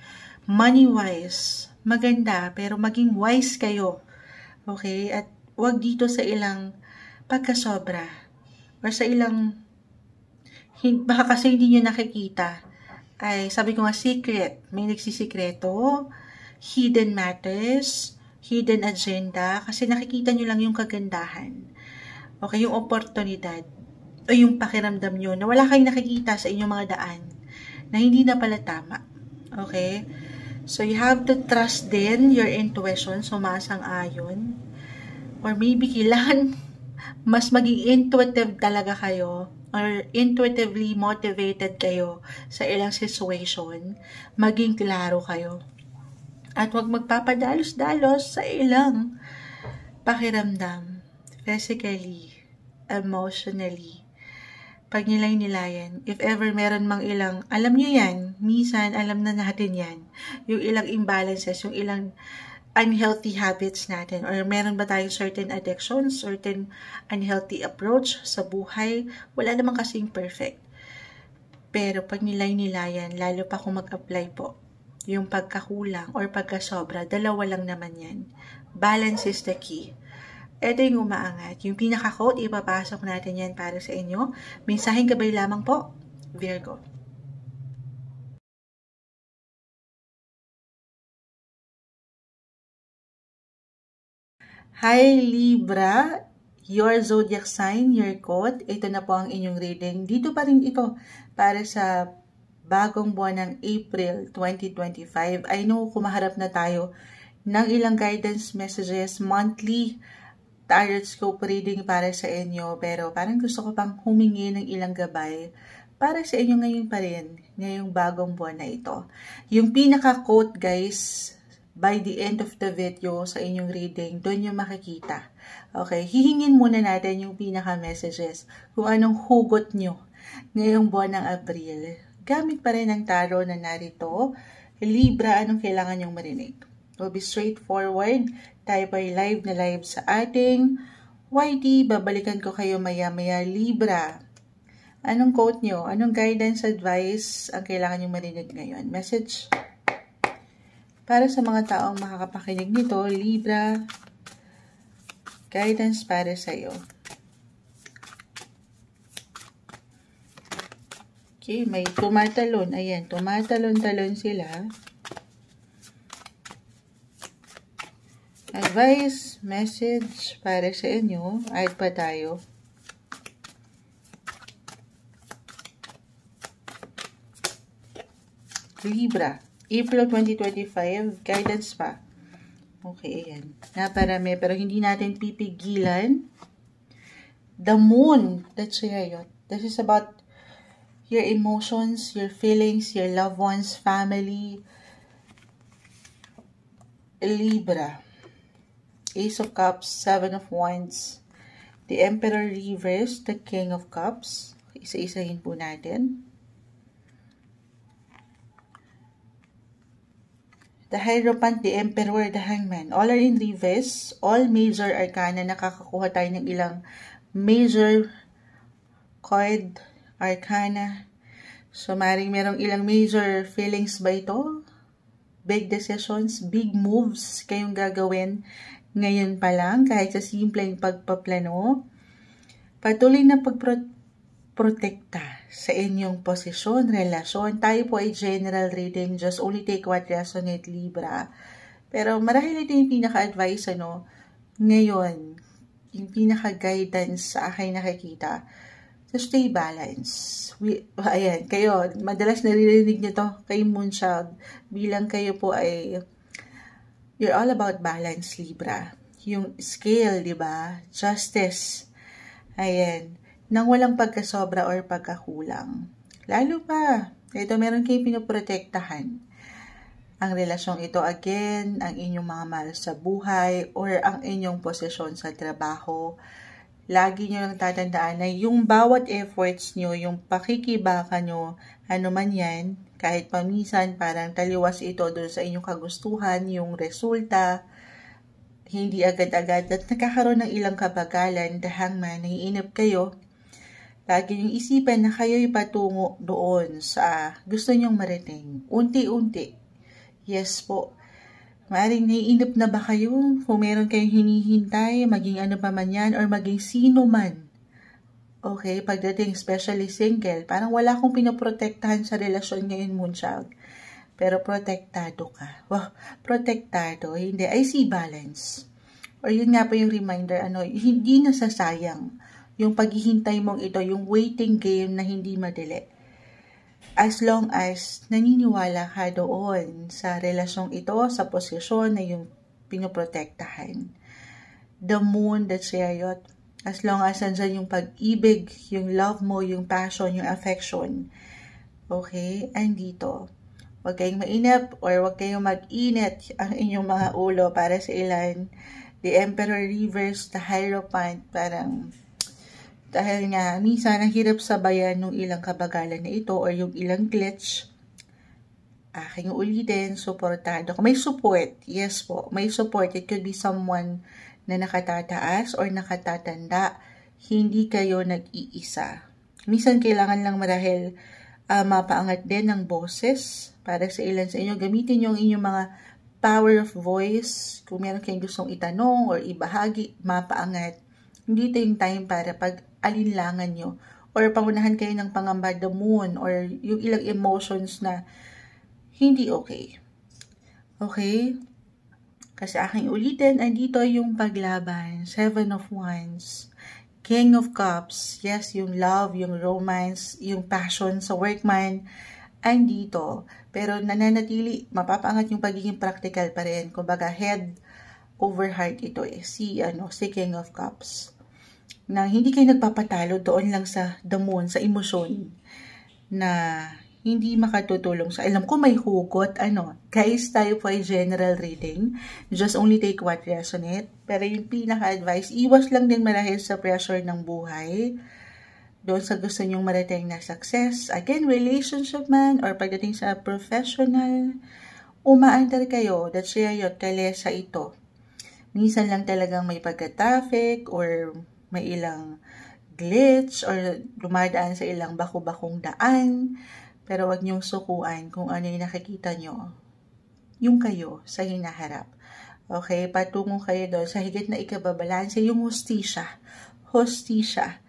money-wise, maganda, pero maging wise kayo. Okay? At wag dito sa ilang pagkasobra. Or sa ilang, baka kasi hindi nyo nakikita. Ay, sabi ko nga, secret. May nagsisikreto, hidden matters, hidden agenda, kasi nakikita nyo lang yung kagandahan. Okay, yung oportunidad, o yung pakiramdam nyo, na wala kayong nakikita sa inyong mga daan, na hindi na pala tama. Okay? So, you have to trust din your intuition, sumasang-ayon. Or maybe kailangan mas maging intuitive talaga kayo or intuitively motivated kayo sa ilang situation, maging klaro kayo. At huwag magpapadalos-dalos sa ilang pakiramdam, physically, emotionally. Pag nilay-nilayan, if ever meron mang ilang, alam nyo yan, minsan alam na natin yan, yung ilang imbalances, yung ilang unhealthy habits natin, or meron ba tayong certain addictions, certain unhealthy approach sa buhay, wala namang kasing perfect. Pero pag nilay-nilayan, lalo pa kung mag-apply po, yung pagkakulang or pagkasobra, dalawa lang naman yan. Balance is the key. Ito yung umaangat. Yung pinaka-quote, ipapasok natin yan para sa inyo. Mensaheng gabay lamang po, Virgo. Hi Libra, your zodiac sign, your quote. Ito na po ang inyong reading. Dito pa rin ito para sa bagong buwan ng April 2025. I know kumaharap na tayo ng ilang guidance messages, monthly tarot scope reading para sa inyo. Pero parang gusto ko pang humingi ng ilang gabay para sa inyo ngayon pa rin, ngayong bagong buwan na ito. Yung pinaka-quote, guys, by the end of the video sa inyong reading, doon yung makikita. Okay, hihingin muna natin yung pinaka-messages kung anong hugot nyo ngayong buwan ng Abril. Gamit pa rin ang tarot na narito. Libra, anong kailangan nyong marinig? We'll be straightforward. Tayo pa live na live sa ating YT. Babalikan ko kayo maya-maya. Libra, anong quote nyo? Anong guidance, advice ang kailangan nyong marinig ngayon? Message para sa mga taong makakapakinig nito, Libra, guidance para sa iyo. Okay, may tumatalon. Ayan, tumatalon-talon sila. Advice, message para sa inyo. Add pa tayo. Libra, April 2025, guidance pa. Okay, ayan. Naparami, pero hindi natin pipigilan. The moon, that's it. This is about your emotions, your feelings, your loved ones, family. Libra, Ace of Cups, Seven of Wands, the Emperor reverse, the King of Cups. Isa-isahin po natin. The Hierophant, the Emperor, the Hangman. All are in reverse. All major arcana. Nakakakuha tayo ng ilang major card, arcana. So, maring merong ilang major feelings ba ito? Big decisions, big moves kayong gagawin ngayon pa lang, kahit sa simpleng pagpaplano. Patuloy na pagprotekta sa inyong posisyon, relasyon. Tayo po ay general reading, just only take what resonate, Libra. Pero marahil ito yung pinaka-advice, ngayon, yung pinaka-guidance sa aking nakikita. So, stay balanced. Ayan, kayo, madalas naririnig nyo to kay Moonchild. Bilang kayo po ay, you're all about balance, Libra. Yung scale, di ba? Justice. Ayan. Nang walang pagkasobra or pagkakulang. Lalo pa, ito meron kayong pinoprotektahan. Ang relasyong ito, again, ang inyong mga mahal sa buhay or ang inyong posisyon sa trabaho. Lagi nyo lang tatandaan na yung bawat efforts nyo, yung pakikibaka nyo, ano man yan, kahit paminsan parang taliwas ito doon sa inyong kagustuhan, yung resulta, hindi agad-agad at nakakaroon ng ilang kabagalan, the Hangman, naiinip kayo. Lagi nyo isipan na kayo'y patungo doon sa gusto nyong marating. Unti-unti. Yes po. Maaaring naiinip na ba kayo kung meron kayong hinihintay, maging ano pa man yan, or maging sino man. Okay, pagdating especially single, parang wala akong pinoprotektahan sa relasyon ngayon, Moonchild. Pero protektado ka. Wow, protektado. Hindi, I see balance. Or yun nga po yung reminder, hindi nasasayang yung paghihintay mong ito, yung waiting game na hindi madali. As long as naniniwala ka doon sa relasyong ito, sa posisyon na yung pinoprotektahan. The Moon, the Chariot, as long as nandyan yung pag-ibig, yung love mo, yung passion, yung affection. Okay? Andito. Huwag kayong mainip or huwag kayong mag-init ang inyong mga ulo para sa ilan. The Emperor reverse, the Hierophant, parang dahil nga, minsan ang hirap sabayan ng ilang kabagalan na ito or yung ilang glitch. Aking ulitin, supportado. May support, yes po, may support. It could be someone na nakatataas or nakatatanda. Hindi kayo nag-iisa. Minsan kailangan lang marahil mapaangat din ng boses para sa ilan sa inyo. Gamitin nyo ang inyong mga power of voice. Kung meron kayong gustong itanong or ibahagi, mapaangat. Hindi ito yung time para pag-alinlangan nyo or pangunahan kayo ng pangamba, the Moon, or yung ilang emotions na hindi okay. Okay? Kasi aking ulitin, andito yung paglaban, Seven of Wands, King of Cups, yes, yung love, yung romance, yung passion sa workman, andito. Pero nananatili, mapapaangat yung pagiging practical pa rin. Kumbaga, head over heart ito si King of Cups. Na hindi kayo nagpapatalo doon lang sa the Moon, sa emosyon na hindi makatutulong sa alam ko may hugot, Guys, tayo po ay general reading. Just only take what resonate. Pero yung pinaka-advice, iwas lang din marahil sa pressure ng buhay. Doon sa gusto nyong marating na success. Again, relationship man or pagdating sa professional, umaandar kayo. That's Chariot, kalesa ito. Minsan lang talagang may pagka-traffic or may ilang glitch or dumadaan sa ilang baku-bakong daan. Pero wag niyong sukuan kung ano yung nakikita nyo. Yung kayo sa hinaharap. Okay, patungo kayo doon sa higit na ikababalanse, yung hustisya. Hustisya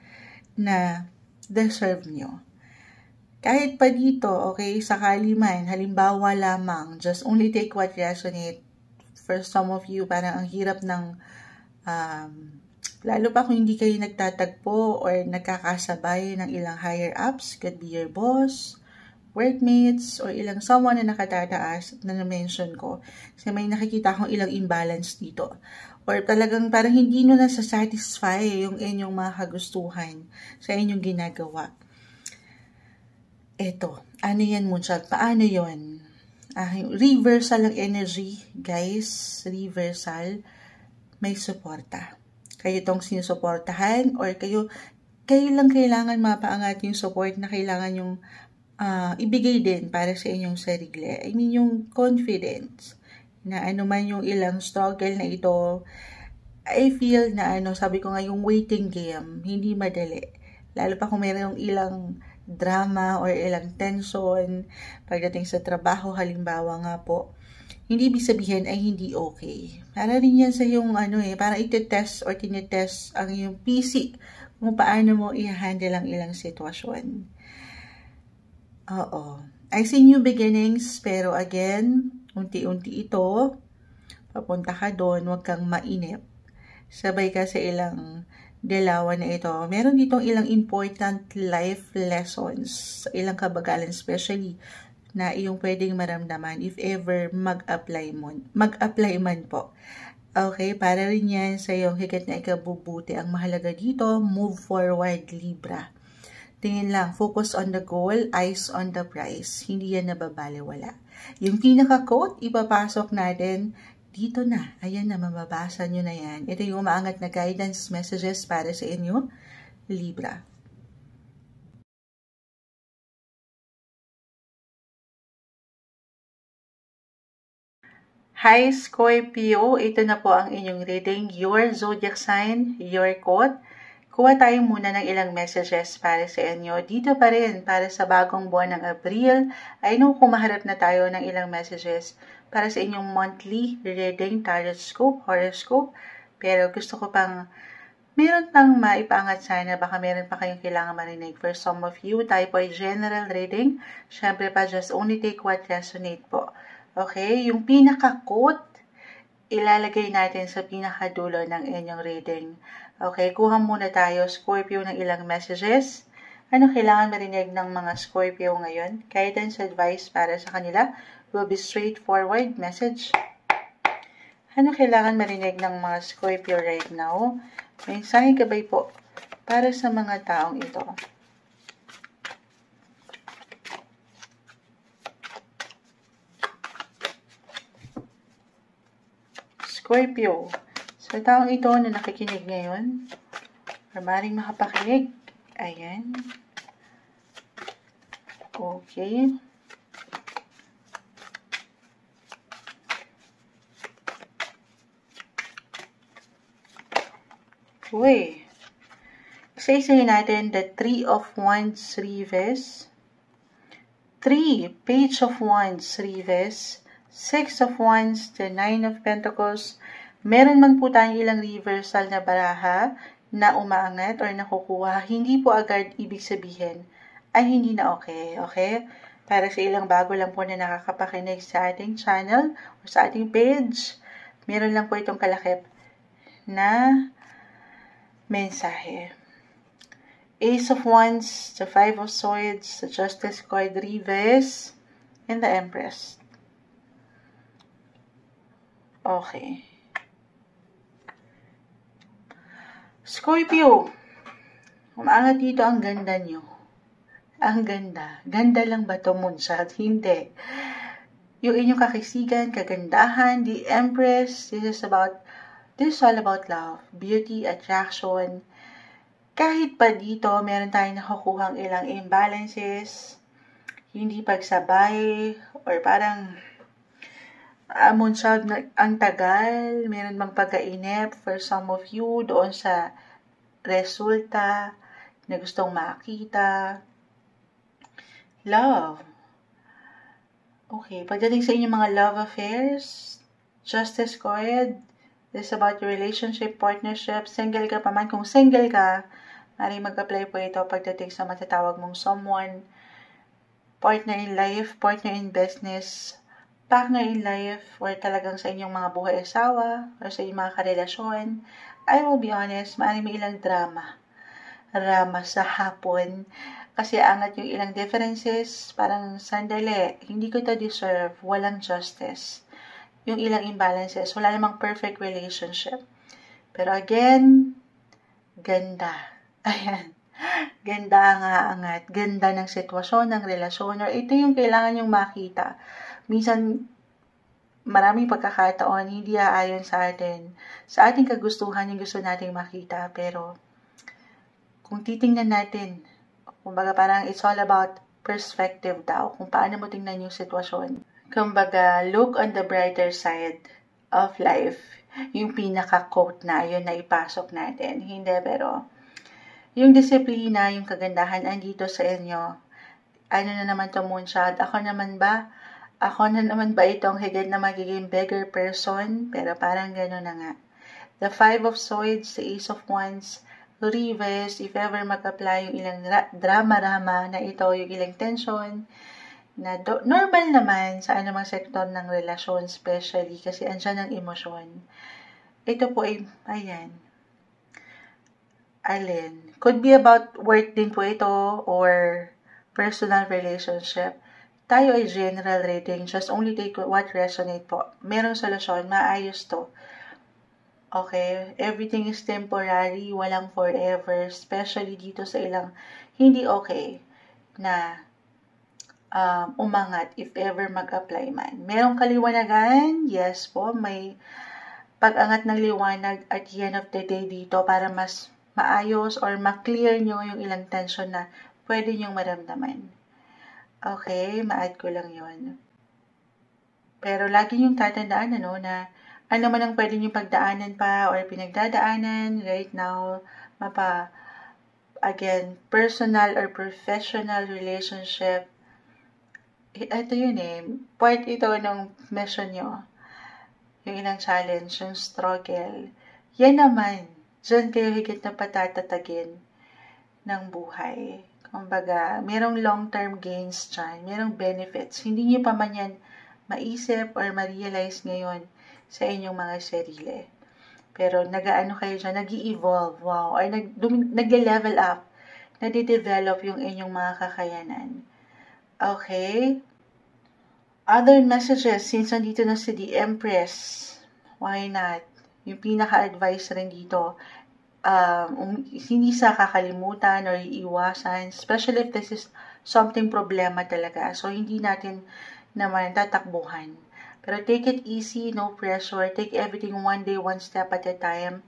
na deserve nyo. Kahit pa dito, okay, sakali man, halimbawa lamang, just only take what resonate. For some of you, parang ang hirap ng lalo pa kung hindi kayo nagtatagpo or nagkakasabay ng ilang higher ups, could be your boss, workmates, or ilang someone na nakatataas na na-mention ko. Kasi may nakikita akong ilang imbalance dito. Or talagang parang hindi nyo nasasatisfy yung inyong mga kagustuhan sa inyong ginagawa. Eto, ano yan Moonshot? Paano yon? Reversal ng energy, guys. Reversal. May suporta. Kayo tong sinusuportahan or kayo lang kailangan mapaangat yung support na kailangan yung ibigay din para sa inyong sarili. I mean, yung confidence na ano man yung ilang struggle na ito, I feel na sabi ko nga yung waiting game, hindi madali. Lalo pa kung mayroong ilang drama or ilang tension pagdating sa trabaho, halimbawa nga po. Hindi ibig sabihin ay hindi okay. Para rin yan sa yung para iti-test or tinitest ang yung PC kung paano mo i-handle ang ilang sitwasyon. Oo. I see new beginnings, pero again, unti-unti ito, papunta ka doon, huwag kang mainip. Sabay ka sa ilang dalawan na ito. Meron ditong ilang important life lessons, ilang kabagalan, especially na iyong pwedeng maramdaman if ever mag-apply man po. Okay, para rin yan sa iyong higit na ikabubuti. Ang mahalaga dito, move forward, Libra. Tingin lang, focus on the goal, eyes on the prize. Hindi yan nababaliwala. Yung pinaka-quote, ipapasok natin dito na. Ayan na, mababasa nyo na yan. Ito yung umaangat na guidance messages para sa inyo, Libra. Hi Scorpio, ito na po ang inyong reading, your zodiac sign, your quote. Kuha tayo muna ng ilang messages para sa inyo. Dito pa rin, para sa bagong buwan ng Abril, I know kumaharap na tayo ng ilang messages para sa inyong monthly reading, horoscope. Pero gusto ko pang, meron pang maipaangat sana, baka meron pa kayong kailangan marinig. For some of you, tayo po ay general reading. Syempre pa, just only take what resonate po. Okay, yung pinaka-quote, ilalagay natin sa pinakadulo ng inyong reading. Okay, kuha muna tayo, Scorpio, ng ilang messages. Ano kailangan marinig ng mga Scorpio ngayon? Guidance, advice para sa kanila will be straightforward message. Ano kailangan marinig ng mga Scorpio right now? Mensahe gabay po para sa mga taong ito. Scorpio, sa taong ito na nakikinig ngayon, or maaaring makapakinig, ayan, okay, uy, isa-isahin natin the 3 of Wands reverse, 3, Page of Wands reverse, 6 of Wands, the 9 of Pentacles. Meron man po tayong ilang reversal na baraha na umaangat or nakukuha, hindi po agad ibig sabihin ay hindi na okay, okay? Para sa ilang bago lang po na nakakapakinig sa ating channel o sa ating page, meron lang po itong kalakip na mensahe. Ace of Wands, the 5 of Swords, the Justice card reverse, and the Empress. Okay. Scorpio, umaangat dito ang ganda nyo. Ang ganda. Ganda lang ba ito, Moonshot? Hindi. Yung inyong kakisigan, kagandahan, the Empress, this is all about love, beauty, attraction. Kahit pa dito, meron tayong nakukuhang ilang imbalances, hindi pagsabay, or parang Moonshot, ang tagal, meron bang pagkainip for some of you doon sa resulta na gustong makita. Love. Okay, pagdating sa inyong mga love affairs, Justice card, this is about your relationship, partnership, single ka pa man. Kung single ka, maaaring mag-apply po ito pagdating sa matatawag mong someone, partner in life, partner in business, partner in life, or talagang sa inyong mga buhay asawa, or sa inyong mga karelasyon. I will be honest, maaaring may ilang drama sa hapon. Kasi angat yung ilang differences, parang sandali, hindi ko ito deserve, walang justice. Yung ilang imbalances, wala namang perfect relationship. Pero again, ganda. Ayan. Ganda nga angat, ganda ng sitwasyon, ng relasyon, or ito yung kailangan yung makita. Minsan, maraming pagkakataon, hindi aayon sa ating kagustuhan yung gusto nating makita, pero kung titingnan natin, kumbaga parang it's all about perspective daw, kung paano mo tingnan yung sitwasyon. Kumbaga, look on the brighter side of life. Yung pinaka-quote na yun na ipasok natin. Hindi, pero yung disiplina, yung kagandahan andito sa inyo. Ano na naman to, Moonchild? Ako na naman ba itong higit na magiging bigger person? Pero parang gano'n na nga. The Five of Swords, the Ace of Wands, Reverse, if ever mag-apply yung ilang drama-rama na ito, yung ilang tension, na normal naman sa anumang sektor ng relasyon, especially kasi andyan ang emosyon. Ito po ay, ayan, alin. Could be about work din po ito or personal relationship. Tayo ay general reading. Just only take what resonate po. Merong solusyon. Maayos to. Okay? Everything is temporary. Walang forever. Especially dito sa ilang hindi okay na umangat if ever mag-apply man. Merong kaliwanagan. Yes po. May pag-angat ng liwanag at the end of the day dito para mas maayos or ma-clear nyo yung ilang tension na pwede nyong maramdaman. Okay, ma-add ko lang yon. Pero lagi nyong tatandaan na ano man ang pwede nyong pagdaanan pa or pinagdadaanan right now, again, personal or professional relationship, ito yun part ito ng mission nyo. Yung ilang challenge, yung struggle. Yan naman, dyan kayo higit na patatatagin ng buhay. Kumbaga, merong long-term gains dyan, merong benefits. Hindi nyo pa man yan maisip or ma-realize ngayon sa inyong mga sarili. Pero nag-aano kayo dyan, nag-i-evolve, wow, or nag-level up, nade-develop yung inyong mga kakayanan. Okay? Other messages, since nandito na si The Empress, why not? Yung pinaka-advice rin dito, hindi sa kakalimutan or iiwasan, especially if this is something problema talaga. So, hindi natin naman tatakbuhan. Pero take it easy, no pressure. Take everything one day, one step at a time.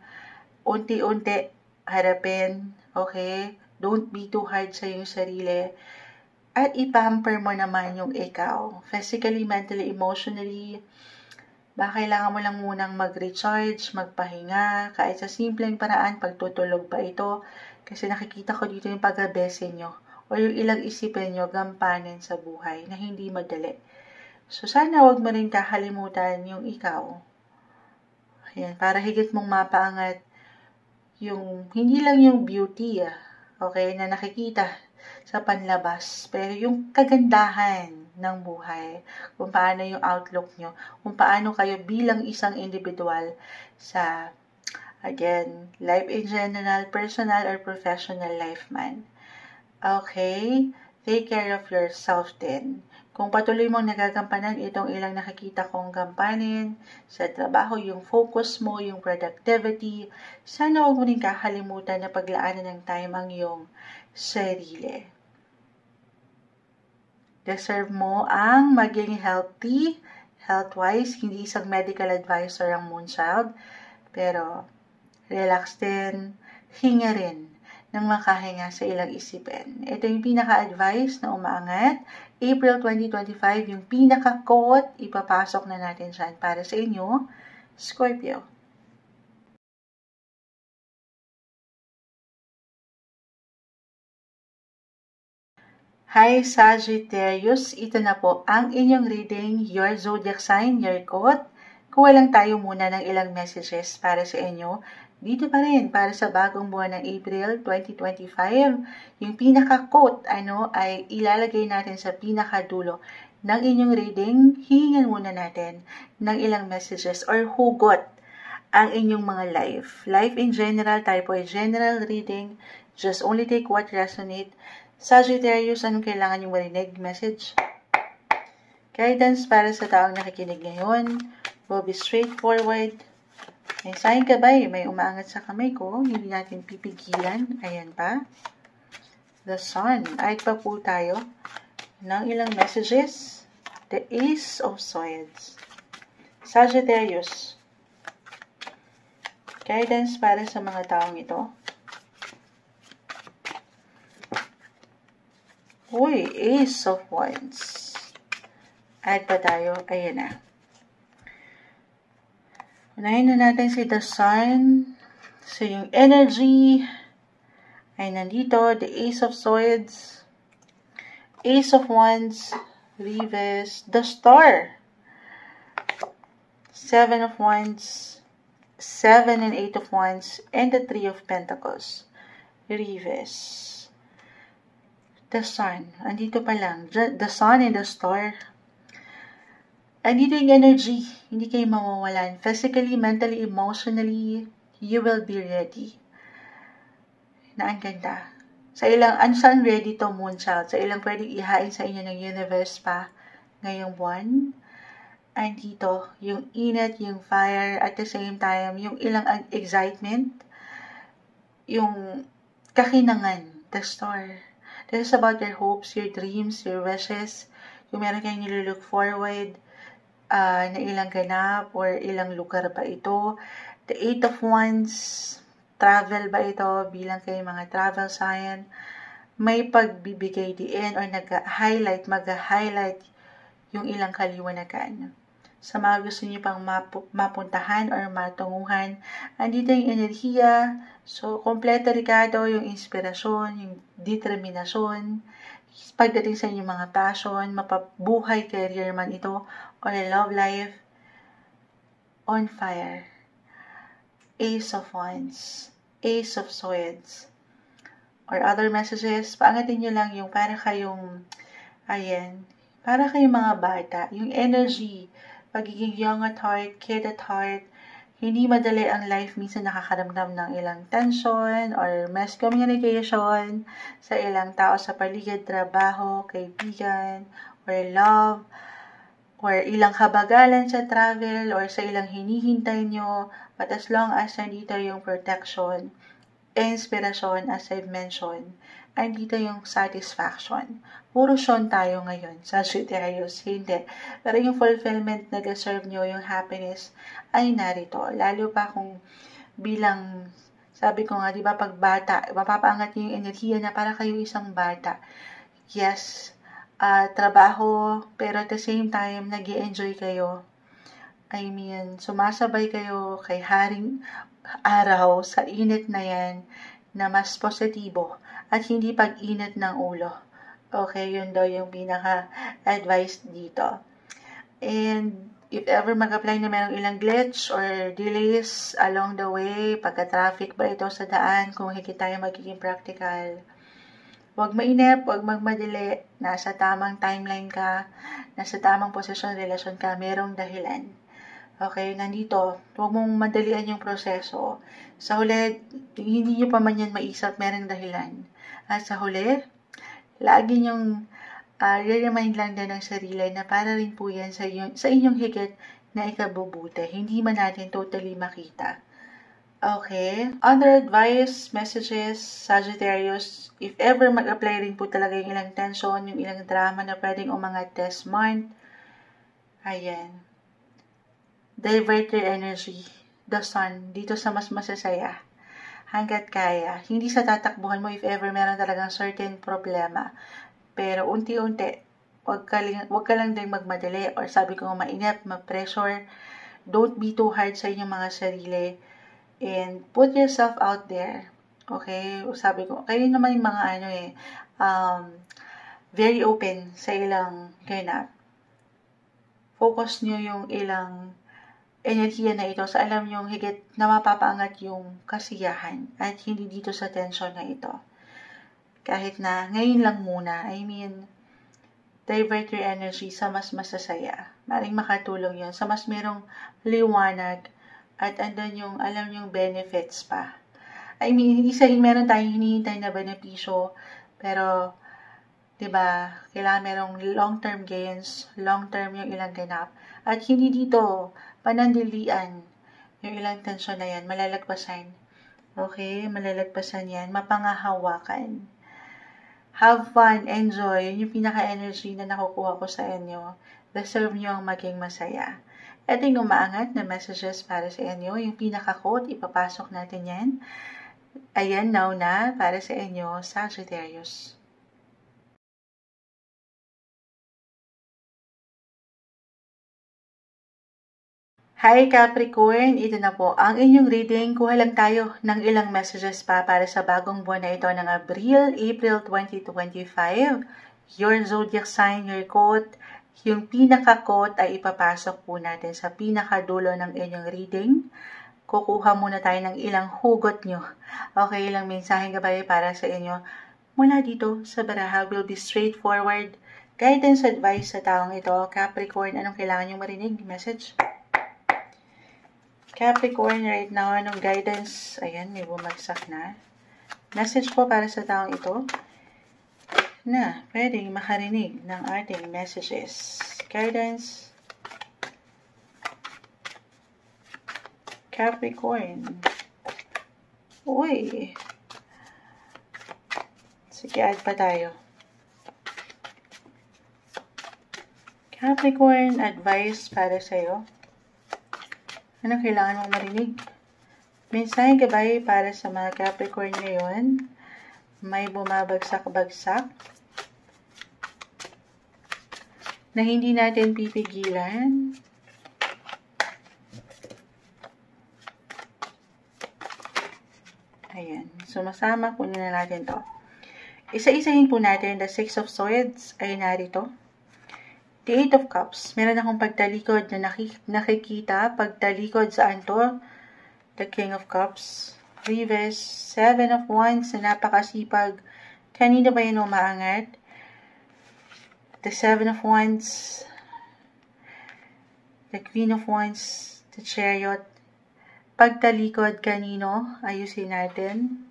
Unti-unti, harapin, okay? Don't be too hard sa iyong sarili. At ipamper mo naman yung ikaw. Physically, mentally, emotionally. Baka kailangan mo lang munang mag-recharge, magpahinga, kahit sa simpleng paraan, pagtutulog ba ito? Kasi nakikita ko dito yung pag-abese nyo o yung ilang isipin nyo gampanin sa buhay na hindi madali. So, sana wag mo rin kakalimutan yung ikaw. Ayan, para higit mong mapaangat yung, hindi lang yung beauty, okay, na nakikita sa panlabas, pero yung kagandahan ng buhay, kung paano yung outlook nyo, kung paano kayo bilang isang individual sa, again, life in general, personal or professional life man. Okay? Take care of yourself din. Kung patuloy mong nagagampanan itong ilang nakikita kong gampanin sa trabaho, yung focus mo, yung productivity, sana huwag mo rin kakalimutan na paglaanan ng time ang iyong sarili. Deserve mo ang maging healthy, health-wise, hindi isang medical advisor ang Moonchild, pero relax din, hinga rin ng makahinga sa ilang isipin. Ito yung pinaka-advice na umaangat. April 2025, yung pinaka-quote, ipapasok na natin dyan para sa inyo, Scorpio. Hi Sagittarius, ito na po ang inyong reading, your zodiac sign, your quote. Kuha lang tayo muna ng ilang messages para sa inyo. Dito pa rin, para sa bagong buwan ng April 2025, yung pinaka-quote ay ilalagay natin sa pinakadulo ng inyong reading. Hihingan muna natin ng ilang messages or hugot ang inyong mga life. Life in general, tayo po ay general reading. Just only take what resonate. Sagittarius, anong kailangan yung marinig? Message. Guidance para sa taong nakikinig ngayon. Will be straightforward. May sign ka ba? May umaangat sa kamay ko. Hindi natin pipigilan. Ayan pa. the Sun. Ay pa po tayo ng ilang messages. The Ace of Swords. Sagittarius. Guidance para sa mga taong ito. Uy, Ace of Wands. Add pa tayo. Ayan na. Unahin na natin si the Sun. So, yung energy ay nandito. The Ace of Swords. Ace of Wands. Reverse. The Star. Seven of Wands. 7 and 8 of Wands. And the 3 of Pentacles. Reverse. The Sun. Andito pa lang. The Sun and the Star. Andito yung energy. Hindi kayo mawawalan. Physically, mentally, emotionally, you will be ready. Na ang ganda. Sa ilang, saan ready to, Moonchild? Sa ilang pwedeng ihain sa inyo ng universe pa ngayong buwan. Andito, yung init, yung fire, at the same time, yung ilang excitement, yung kakinangan, the star. This is about your hopes, your dreams, your wishes, yung meron kayong nilulook forward, na ilang ganap or ilang lugar ba ito. The 8 of Wands, travel ba ito bilang kayo mga travel sign. May pagbibigay diin or mag-highlight yung ilang kaliwanagan. Sa mga gusto niyo pang mapuntahan or matunguhan, andito yung enerhiya. So, kompleto Ricardo, yung inspirasyon, yung determinasyon, pagdating sa inyong mga passion, mapabuhay career man ito, or love life, on fire. Ace of Wands, Ace of Swords, or other messages, paangatin nyo lang yung para kayong, ayan, para kayong mga bata, yung energy, pagiging young at heart, kid at heart, hindi madali ang life, minsan nakakaramdam ng ilang tension or miscommunication sa ilang tao sa paligid, trabaho, kaibigan, or love, or ilang kabagalan sa travel, or sa ilang hinihintay nyo, but as long as nandito yung protection, inspirasyon, as I've mentioned, andito yung satisfaction. Puro Sean tayo ngayon, Sagittarius, hindi. Pero yung fulfillment na deserve nyo, yung happiness, ay narito. Lalo pa kung bilang, sabi ko nga, di ba, pag bata, mapapaangat nyo yung enerhiya na para kayo isang bata. Yes, trabaho, pero at the same time, nag-i-enjoy kayo. I mean, sumasabay kayo kay Haring Araw sa init na yan na mas positibo at hindi pag-init ng ulo. Okay, yun daw yung pinaka-advice dito. And if ever mag-apply na merong ilang glitch or delays along the way, pagka-traffic ba ito sa daan, kung higit tayo magiging practical, huwag mainip, huwag magmadali, nasa tamang timeline ka, nasa tamang posisyon, relasyon ka, merong dahilan. Okay, nandito, huwag mong madalian yung proseso. Sa huli, hindi nyo pa man yan maisap, merong dahilan. At sa huli, lagi nyong re-remind lang din ng sarili na para rin po yan sa inyong higit na ikabubuti. Hindi man natin totally makita. Okay. Other advice, messages, Sagittarius, if ever mag-apply rin po talaga yung ilang tension, yung ilang drama na pwedeng umangat this month, ayan. Divert your energy, the Sun, dito sa mas masasaya. Hanggat kaya. Hindi sa tatakbuhan mo if ever meron talagang certain problema. Pero unti-unti, wag ka lang din magmadali or sabi ko mainip, mag-pressure. Don't be too hard sa inyong mga sarili. And put yourself out there. Okay? Sabi ko, kayo naman yung mga very open sa ilang ganap. Focus nyo yung ilang enerhiya na ito sa alam nyong higit na mapapaangat yung kasiyahan at hindi dito sa tension na ito. Kahit na ngayon lang muna, I mean, divert your energy sa mas masasaya. Maring makatulong yun sa mas merong liwanag at andun yung alam yung benefits pa. I mean, hindi sabihin meron tayong hinihintay na benepisyo, pero, diba, kailangan merong long-term gains, long-term yung ilang ganap. At hindi dito, panandilian, yung ilang tensyon na yan, malalagpasan. Okay, malalagpasan yan, mapangahawakan. Have fun, enjoy. Yun yung pinaka-energy na nakukuha ko sa inyo. Deserve nyo ang maging masaya. Ito yung umaangat na messages para sa inyo. Yung pinaka-quote, ipapasok natin yan. Ayan, now na para sa inyo, Sagittarius. Hi Capricorn, ito na po ang inyong reading. Kuha lang tayo ng ilang messages para sa bagong buwan na ito ng April 2025. Your zodiac sign, your quote. Yung pinaka-quote ay ipapasok po natin sa pinakadulo ng inyong reading. Kukuha muna tayo ng ilang hugot nyo. Okay, ilang mensaheng gabay para sa inyo. Mula dito sa baraha will be straightforward. Guidance advice sa taong ito. Capricorn, anong kailangan nyo marinig? Message? Capricorn, right now, anong guidance? Ayan, may bumagsak na. Message po para sa taong ito na pwedeng makarinig ng ating messages. Guidance. Capricorn. Uy. Sige, add pa tayo. Capricorn, advice para sa'yo. Anong kailangan mong marinig? Mensaheng gabay para sa mga Capricorn ngayon. May bumabagsak-bagsak na hindi natin pipigilan. Ayan. Sumasama, kunin na natin to. Isa-isahin po natin. The Six of Swords ay narito. The Eight of Cups. Meron akong pagtalikod na nakikita. Pagtalikod saan to? The King of Cups. Reverse. Seven of Wands na napakasipag. Kanina ba yun umaangat? The Seven of Wands. The Queen of Wands. The Chariot. Pagtalikod kanino? Ayusin natin.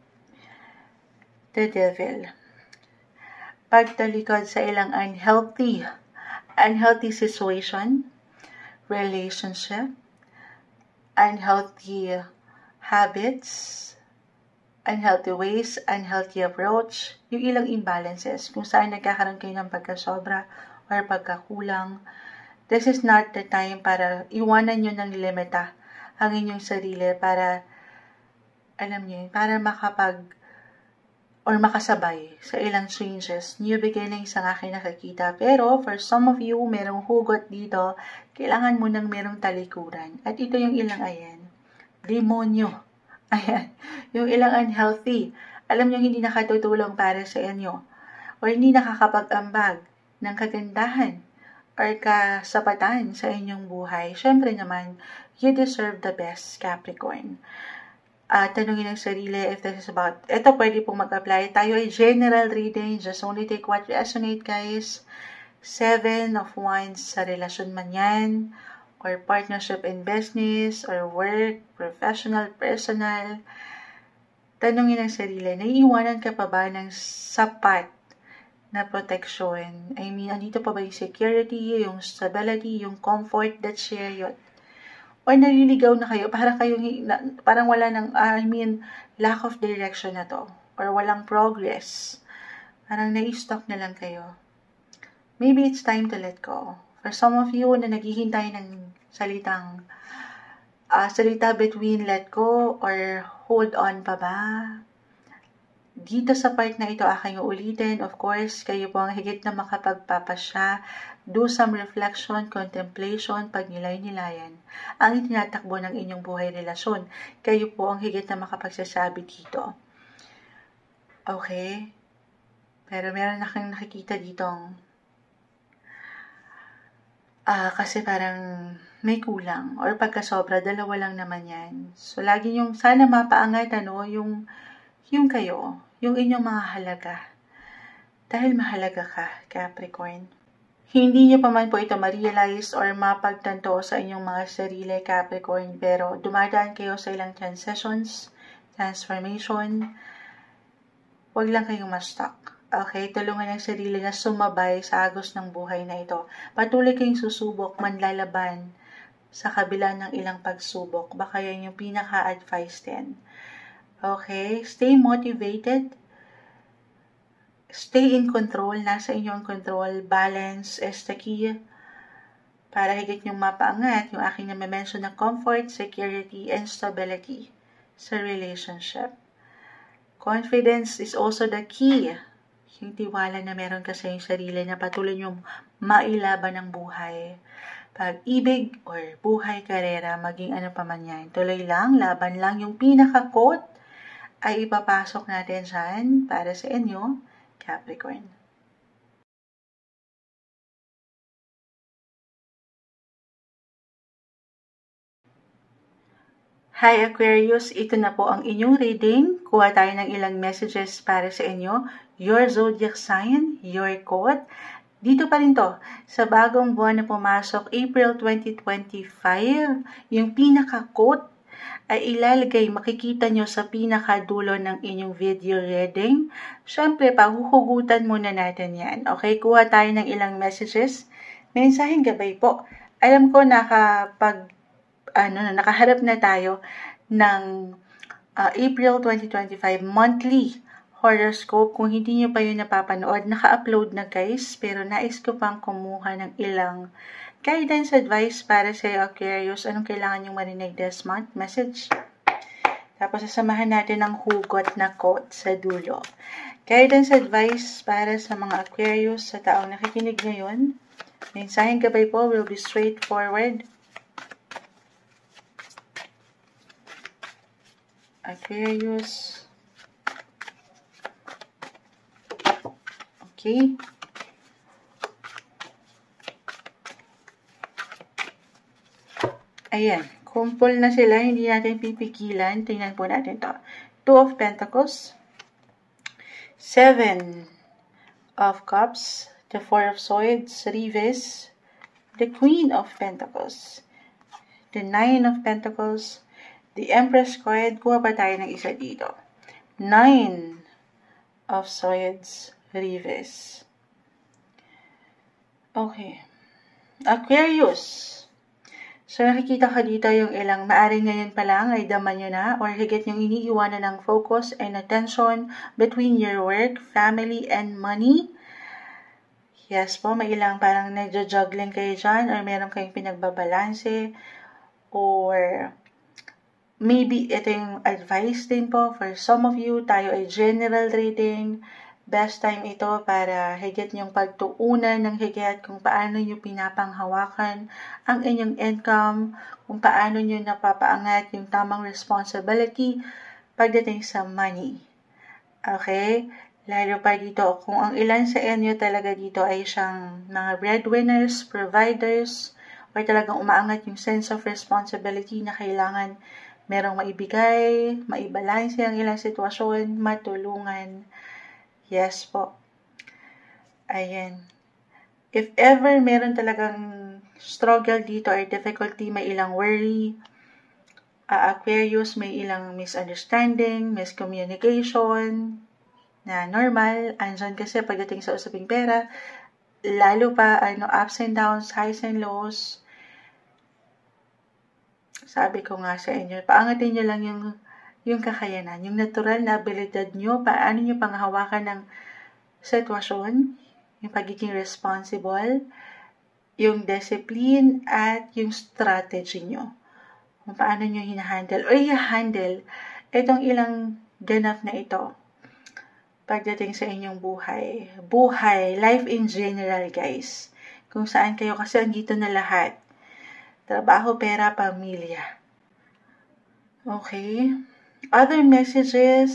The Devil. Pagtalikod sa ilang unhealthy situation, relationship, unhealthy habits, unhealthy ways, unhealthy approach, yung ilang imbalances, kung saan nagkakaroon kayo ng pagkasobra or pagkakulang. This is not the time para iwanan nyo ng limita ang inyong sarili para, alam nyo yun, para makasabay sa ilang changes, new beginnings ang aking nakikita. Pero, for some of you, merong hugot dito, kailangan mo nang merong talikuran. At ito yung ilang, ayan, demonyo. Ayan, yung ilang unhealthy. Alam nyo, hindi nakatutulong para sa inyo. O hindi nakakapag-ambag ng kagandahan or kasapatan sa inyong buhay. Siyempre naman, you deserve the best, Capricorn. Tanungin ang sarili if this is about, ito pwede pong mag-apply. Tayo ay general reading, just only take what resonate, guys. Seven of Wands sa relasyon man yan, or partnership in business, or work, professional, personal. Tanungin ang sarili, naiiwanan ka pa ba ng sapat na protection? I mean, andito pa ba yung security, yung stability, yung comfort, that Chariot? Or naliligaw na kayo, parang wala ng, lack of direction na to. Or walang progress. Parang na-stuck na lang kayo. Maybe it's time to let go. For some of you na naghihintay ng salita between let go or hold on pa ba? Dito sa part na ito, aking ulitin. Of course, kayo po ang higit na makapagpapasya. Do some reflection, contemplation, pagnilay-nilayan. Ang itinatakbo ng inyong buhay relasyon. Kayo po ang higit na makapagsasabi dito. Okay? Pero meron na kang nakikita ditong kasi parang may kulang or pagkasobra, dalawa lang naman yan. So, lagi yung sana mapaangat, yung kayo, yung inyong mga halaga. Dahil mahalaga ka, Capricorn. Hindi nyo pa man po ito ma-realize or mapagtanto sa inyong mga sarili, Capricorn, pero dumadaan kayo sa ilang transitions, transformation. Huwag lang kayong ma-stuck. Okay? Tulungan ang sarili na sumabay sa agos ng buhay na ito. Patuloy kayong susubok, manlalaban sa kabila ng ilang pagsubok. Baka yan yung pinaka-advice din. Okay? Stay motivated. stay in control, nasa inyong control, balance is the key para higit yung mapaangat yung aking na-mention na comfort, security, and stability sa relationship. Confidence is also the key. Yung tiwala na meron ka sa iyong sarili na patuloy yung mailaban ng buhay. Pag-ibig or buhay, karera, maging ano pa man yan. Tuloy lang, laban lang. Yung pinaka-quote ay ipapasok natin dyan para sa inyo, Capricorn. Hi Aquarius, ito na po ang inyong reading. Kuha tayo ng ilang messages para sa inyo. Your zodiac sign, your quote. Dito pa rin to, sa bagong buwan na pumasok, April 2025, yung pinaka-quote ay ilalagay, makikita nyo sa pinakadulo ng inyong video reading. Siyempre, pahuhugutan muna natin yan. Okay, kuha tayo ng ilang messages. Mensaheng gabay po. Alam ko nakaharap na tayo ng April 2025 monthly horoscope. Kung hindi nyo pa yun napapanood, naka-upload na guys, pero nais ko pang kumuha ng ilang guidance advice para sa Aquarius. Anong kailangan nyo marinig this month? Message. Tapos sasamahan natin ng hugot na quote sa dulo. Guidance advice para sa mga Aquarius sa taong nakikinig ngayon. Mensaheng gabay po will be straightforward. Aquarius. Okay. Ayan. Kumpol na sila. Hindi natin pipigilan. Tingnan po natin to. Two of Pentacles. Seven of Cups. The Four of Swords. Reverse. The Queen of Pentacles. The Nine of Pentacles. The Empress card, kuha pa tayo ng isa dito. Nine of Swords, reverse. Okay. Aquarius. So, nakikita ka dito yung ilang maaring ngayon pa lang ay daman nyo na or higit yung iniiwanan ng focus and attention between your work, family, and money. Yes po, may ilang parang nagja-juggling kayo dyan or meron kayong pinagbabalanse or maybe ito yung advice din po for some of you. Tayo ay general reading. Best time ito para higit yung pagtuunan ng higit kung paano nyo pinapanghawakan ang inyong income, kung paano nyo napapaangat yung tamang responsibility pagdating sa money. Okay? Lalo pa dito, kung ang ilan sa inyo talaga dito ay siyang mga breadwinners, providers, or talagang umaangat yung sense of responsibility na kailangan merong maibigay, maibalanse ang ilang sitwasyon, matulungan. Yes po. Ayan. If ever meron talagang struggle dito or difficulty, may ilang worry, Aquarius, may ilang misunderstanding, miscommunication, na normal, andyan kasi pagdating sa usaping pera, lalo pa, ups and downs, highs and lows. Sabi ko nga sa inyo, paangatin nyo lang yung kakayanan, yung natural na abilidad nyo, paano nyo panghawakan ng sitwasyon, yung pagiging responsible, yung discipline, at yung strategy nyo. Kung paano nyo hinahandle o i-handle itong ilang ganap na ito pagdating sa inyong buhay. Buhay, life in general guys. Kung saan kayo kasi andito na lahat. Trabaho, pera, pamilya. Okay. Other messages,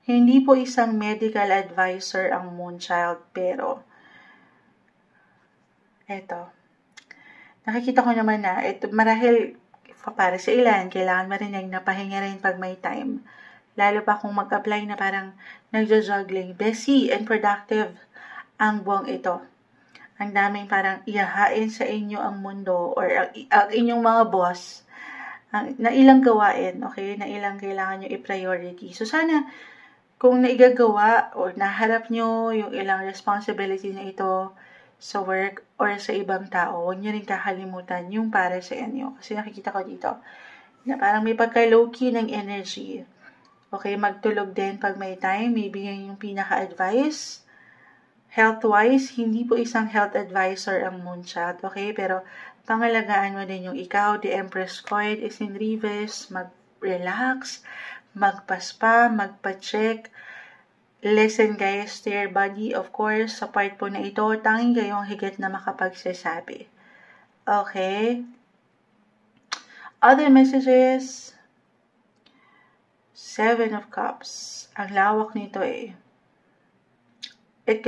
hindi po isang medical advisor ang Moonchild, pero eto. Nakikita ko naman na ito marahil para sa ilan, kailangan marinig na pahinga rin pag may time. Lalo pa kung mag-apply na parang nagja-juggling. Busy and productive ang buwang ito. Ang daming parang ihahain sa inyo ang mundo or ang inyong mga boss na ilang gawain, okay? Na ilang kailangan nyo i-priority. So sana kung naigagawa or naharap nyo yung ilang responsibility na ito sa work or sa ibang tao, huwag nyo rin kakalimutan yung para sa inyo. Kasi nakikita ko dito na parang may pagka-low-key ng energy. Okay, magtulog din pag may time. Maybe yan yung pinaka-advice. Health-wise, hindi po isang health advisor ang moonshot. Okay, pero pangalagaan mo din yung ikaw, the Empress coin is in reverse, mag-relax, magpa-spa, magpa-check. Listen guys to your body. Of course, sa part po na ito, tanging kayong higit na makapagsasabi. Okay? Other messages, 7 of Cups. Ang lawak nito eh. It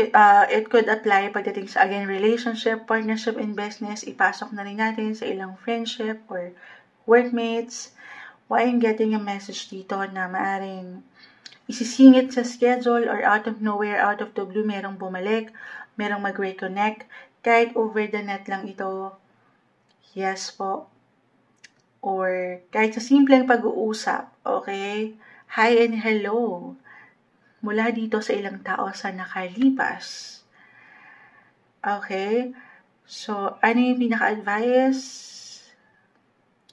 could apply pagdating sa, again, relationship, partnership, and business. Ipasok na rin natin sa ilang friendship or workmates. Why I'm getting a message dito na maaring isisingit sa schedule or out of nowhere, out of the blue, merong bumalik, merong mag-reconnect. Kahit over the net lang ito, yes po. Or kahit sa simpleng pag-uusap, okay? Hi and hello. Mula dito sa ilang tao sa nakalipas. Okay? So, ano yung pinaka-advice?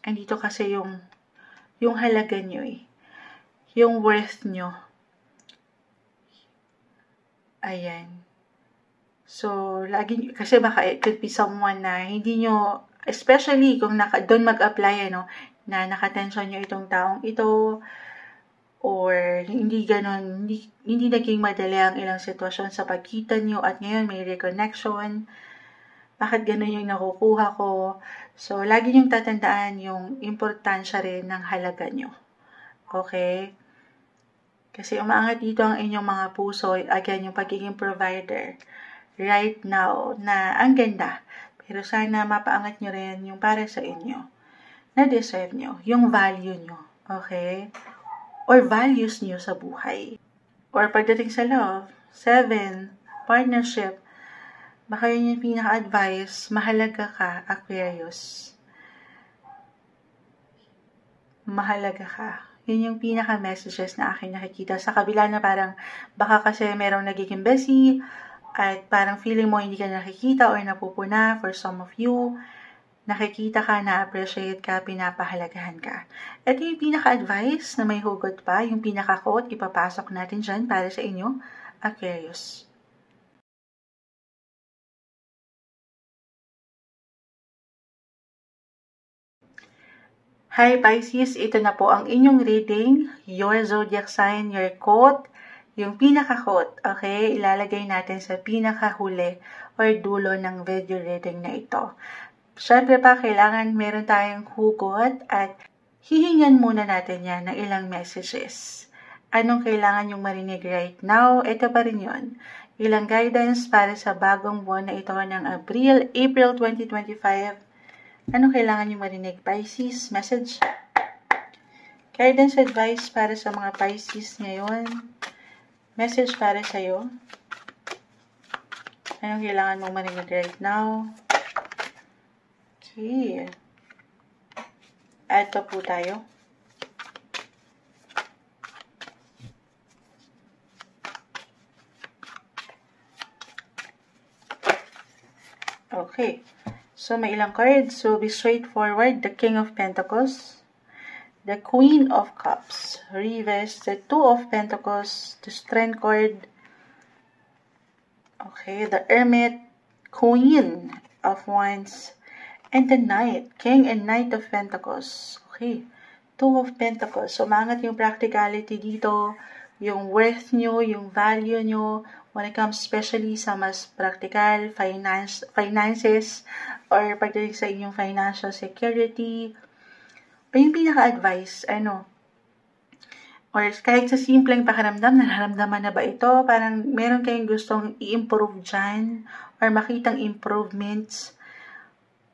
Andito kasi yung halaga nyo eh. Yung worth nyo. Ayan. So, lagi, kasi baka it could be someone na hindi nyo, especially kung doon mag-apply, na nakatensyon nyo itong taong ito, or hindi ganon, hindi naging madali ang ilang sitwasyon sa pagkita nyo at ngayon may reconnection. Bakit ganon yung nakukuha ko? So, lagi nyong tatandaan yung importansya rin ng halaga nyo. Okay? Kasi umaangat dito ang inyong mga puso, again, yung pagiging provider right now na ang ganda. Pero sana mapaangat nyo rin yung para sa inyo. Na-deserve nyo. Yung value nyo. Okay? Or values nyo sa buhay. Or pagdating sa love, 7, partnership, baka yun yung pinaka-advice, mahalaga ka, Aquarius. Mahalaga ka. Yun yung pinaka-messages na aking nakikita. Sa kabila na parang, baka kasi merong nagiging busy, at parang feeling mo hindi ka nakikita or napupuna for some of you, nakikita ka, na-appreciate ka, pinapahalagahan ka. Ito yung pinaka-advice na may hugot pa, yung pinaka-quote, ipapasok natin dyan para sa inyo, Aquarius. Hi Pisces, ito na po ang inyong reading, your zodiac sign, your quote, yung pinaka-quote, okay? Ilalagay natin sa pinaka-huli or dulo ng video reading na ito. Siyempre pa, kailangan meron tayong hugot at hihingan muna natin yan ng ilang messages. Anong kailangan yung marinig right now? Ito pa rin yun. Ilang guidance para sa bagong buwan na ito ng April 2025. Anong kailangan yung marinig? Pisces, message. Guidance advice para sa mga Pisces ngayon. Message para sa'yo. Anong kailangan mong marinig right now? Okay. Ito po tayo. Okay. So, may ilang cards. So, be straightforward. The King of Pentacles. The Queen of Cups. Reverse. The Two of Pentacles. The Strength card. Okay. The Hermit. Queen of Wands. And the Knight, King and Knight of Pentacles. Okay. Two of Pentacles. So, umangat yung practicality dito, yung worth nyo, yung value nyo, when it comes especially sa mas practical, finances, or pagdating sa inyong financial security, o yung pinaka-advice, or kahit sa simpleng pakiramdam, nararamdaman na ba ito? Parang meron kayong gustong i-improve dyan, or makitang improvements,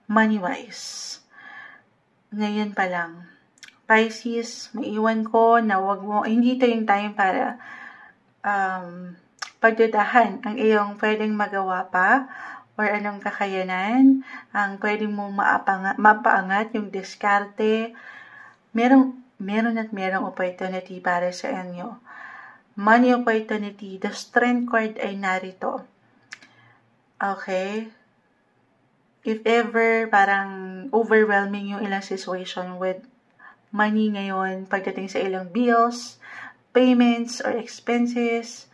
money-wise. Ngayon pa lang. Pisces, maiwan ko na hindi ito yung time para pagdudahan ang iyong pwedeng magawa pa or anong kakayanan, ang pwedeng mong mapaangat yung diskarte. Merong opportunity para sa inyo. Money opportunity, the Strength card ay narito. Okay? If ever parang overwhelming yung ilang situation with money ngayon, pagdating sa ilang bills, payments or expenses,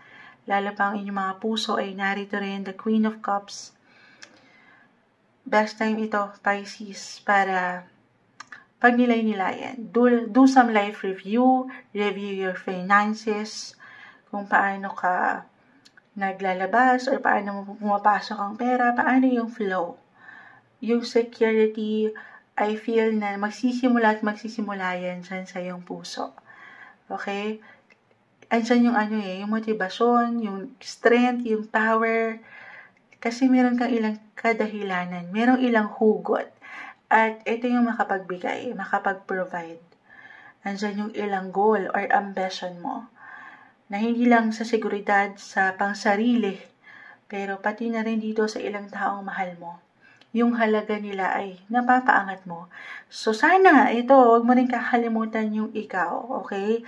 lalo pa ang inyong mga puso ay narito rin, the Queen of Cups. Best time ito, Pisces, para pagnilay-nilayan. Do some life review your finances, kung paano ka naglalabas or paano mo pumapasok ang pera, paano yung flow. Yung security, I feel na magsisimula yan dyan sa iyong puso. Okay? Andyan yung yung motivasyon, yung strength, yung power. Kasi meron kang ilang kadahilanan, merong ilang hugot. At ito yung makapagbigay, makapag-provide. Andyan yung ilang goal or ambition mo. Na hindi lang sa seguridad, sa pangsarili, pero pati na rin dito sa ilang taong mahal mo. Yung halaga nila ay napapaangat mo. So sana ito, huwag mo rin kakalimutan yung ikaw, okay?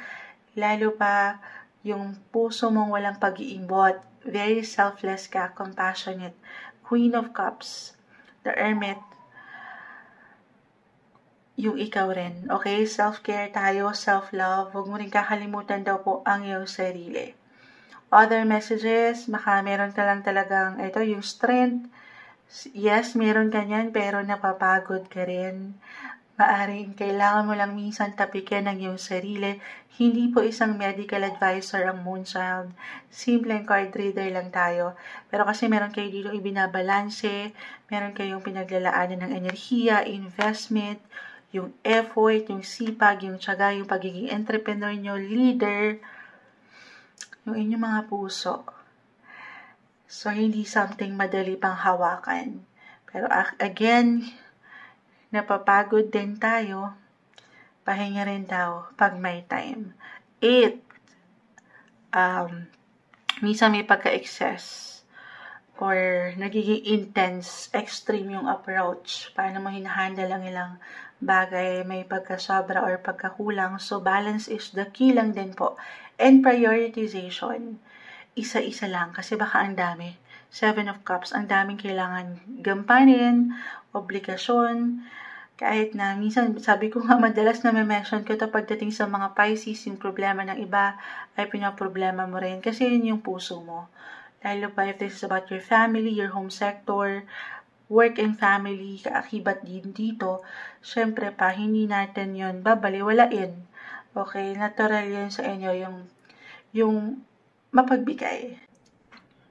Lalo pa yung puso mong walang pag-iimbot, very selfless ka, compassionate, Queen of Cups, the Hermit, yung ikaw rin, okay? Self-care tayo, self-love, huwag mo rin kakalimutan daw po ang iyong sarili. Other messages, baka meron ka lang talagang, ito yung strength. Yes, meron ka yan, pero napapagod ka rin. Maaring kailangan mo lang minsan tapikin ang iyong sarili. Hindi po isang medical advisor ang Moonchild. Simpleng card reader lang tayo. Pero kasi meron kayo dito ibinabalanse, meron kayong pinaglalaanan ng enerhiya, investment, yung effort, yung sipag, yung tiyaga, yung pagiging entrepreneur nyo, leader, yung inyong mga puso. So, hindi something madali pang hawakan. Pero again, napapagod din tayo. Pahinga rin daw pag may time. 8. Minsan may pagka-excess or nagiging intense, extreme yung approach. Paano mo hinahandle ang ilang bagay, may pagkasobra or pagkakulang. So, balance is the key lang din po. And prioritization, isa-isa lang kasi baka ang dami. 7 of Cups, ang daming kailangan gampanin, obligasyon, kahit na minsan, sabi ko nga madalas na may mention ko ito pagdating sa mga Pisces, yung problema ng iba ay pinaproblema mo rin kasi yun yung puso mo. Lalo pa if this is about your family, your home sector, work and family, kaakibat din dito, syempre pa, hindi natin yun babaliwalain. Okay, natural yun sa inyo yung mapagbigay.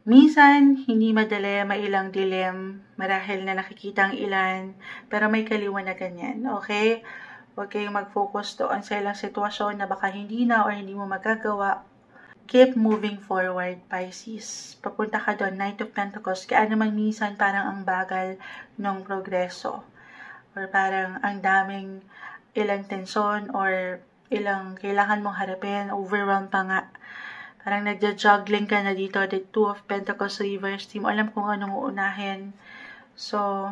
Minsan, hindi madali, mailang dilim, marahil na nakikita ang ilan, pero may kaliwanagan yan, okay? Huwag kayong mag-focus doon sa ilang sitwasyon na baka hindi na or hindi mo magagawa. Keep moving forward, Pisces. Papunta ka doon, Knight of Pentacles, kaya naman minsan parang ang bagal ng progreso. Or parang ang daming ilang tensyon or ilang kailangan mong harapin, overwhelmed pa nga. Parang nagja-juggling ka na dito, the 2 of Pentacles reverse, di mo alam kung anong uunahin. So,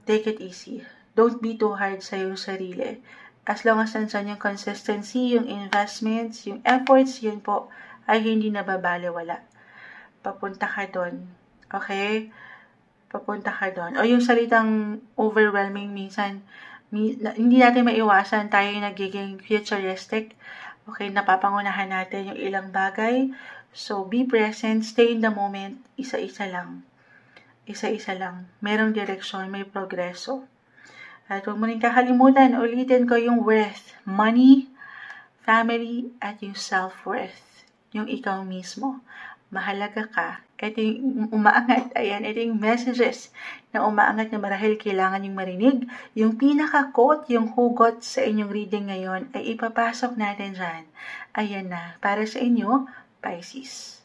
take it easy. Don't be too hard sa iyong sarili. As long as nandyan yung consistency, yung investments, yung efforts, yun po, ay hindi nababaliwala. Papunta ka doon. Okay? Papunta ka doon. O yung salitang overwhelming minsan, hindi natin maiwasan tayo nagiging futuristic. Okay, napapangunahan natin yung ilang bagay. So, be present, stay in the moment, isa-isa lang. Isa-isa lang. Merong direksyon, may progreso. At huwag mo rin kakalimutan, ulitin ko yung worth, money, family, at yung self-worth. Yung ikaw mismo. Mahalaga ka. Ito yung umaangat. Ayan, ito yung messages na umaangat na marahil kailangan yung marinig. Yung pinaka-quote, yung hugot sa inyong reading ngayon ay ipapasok natin dyan. Ayan na. Para sa inyo, Pisces.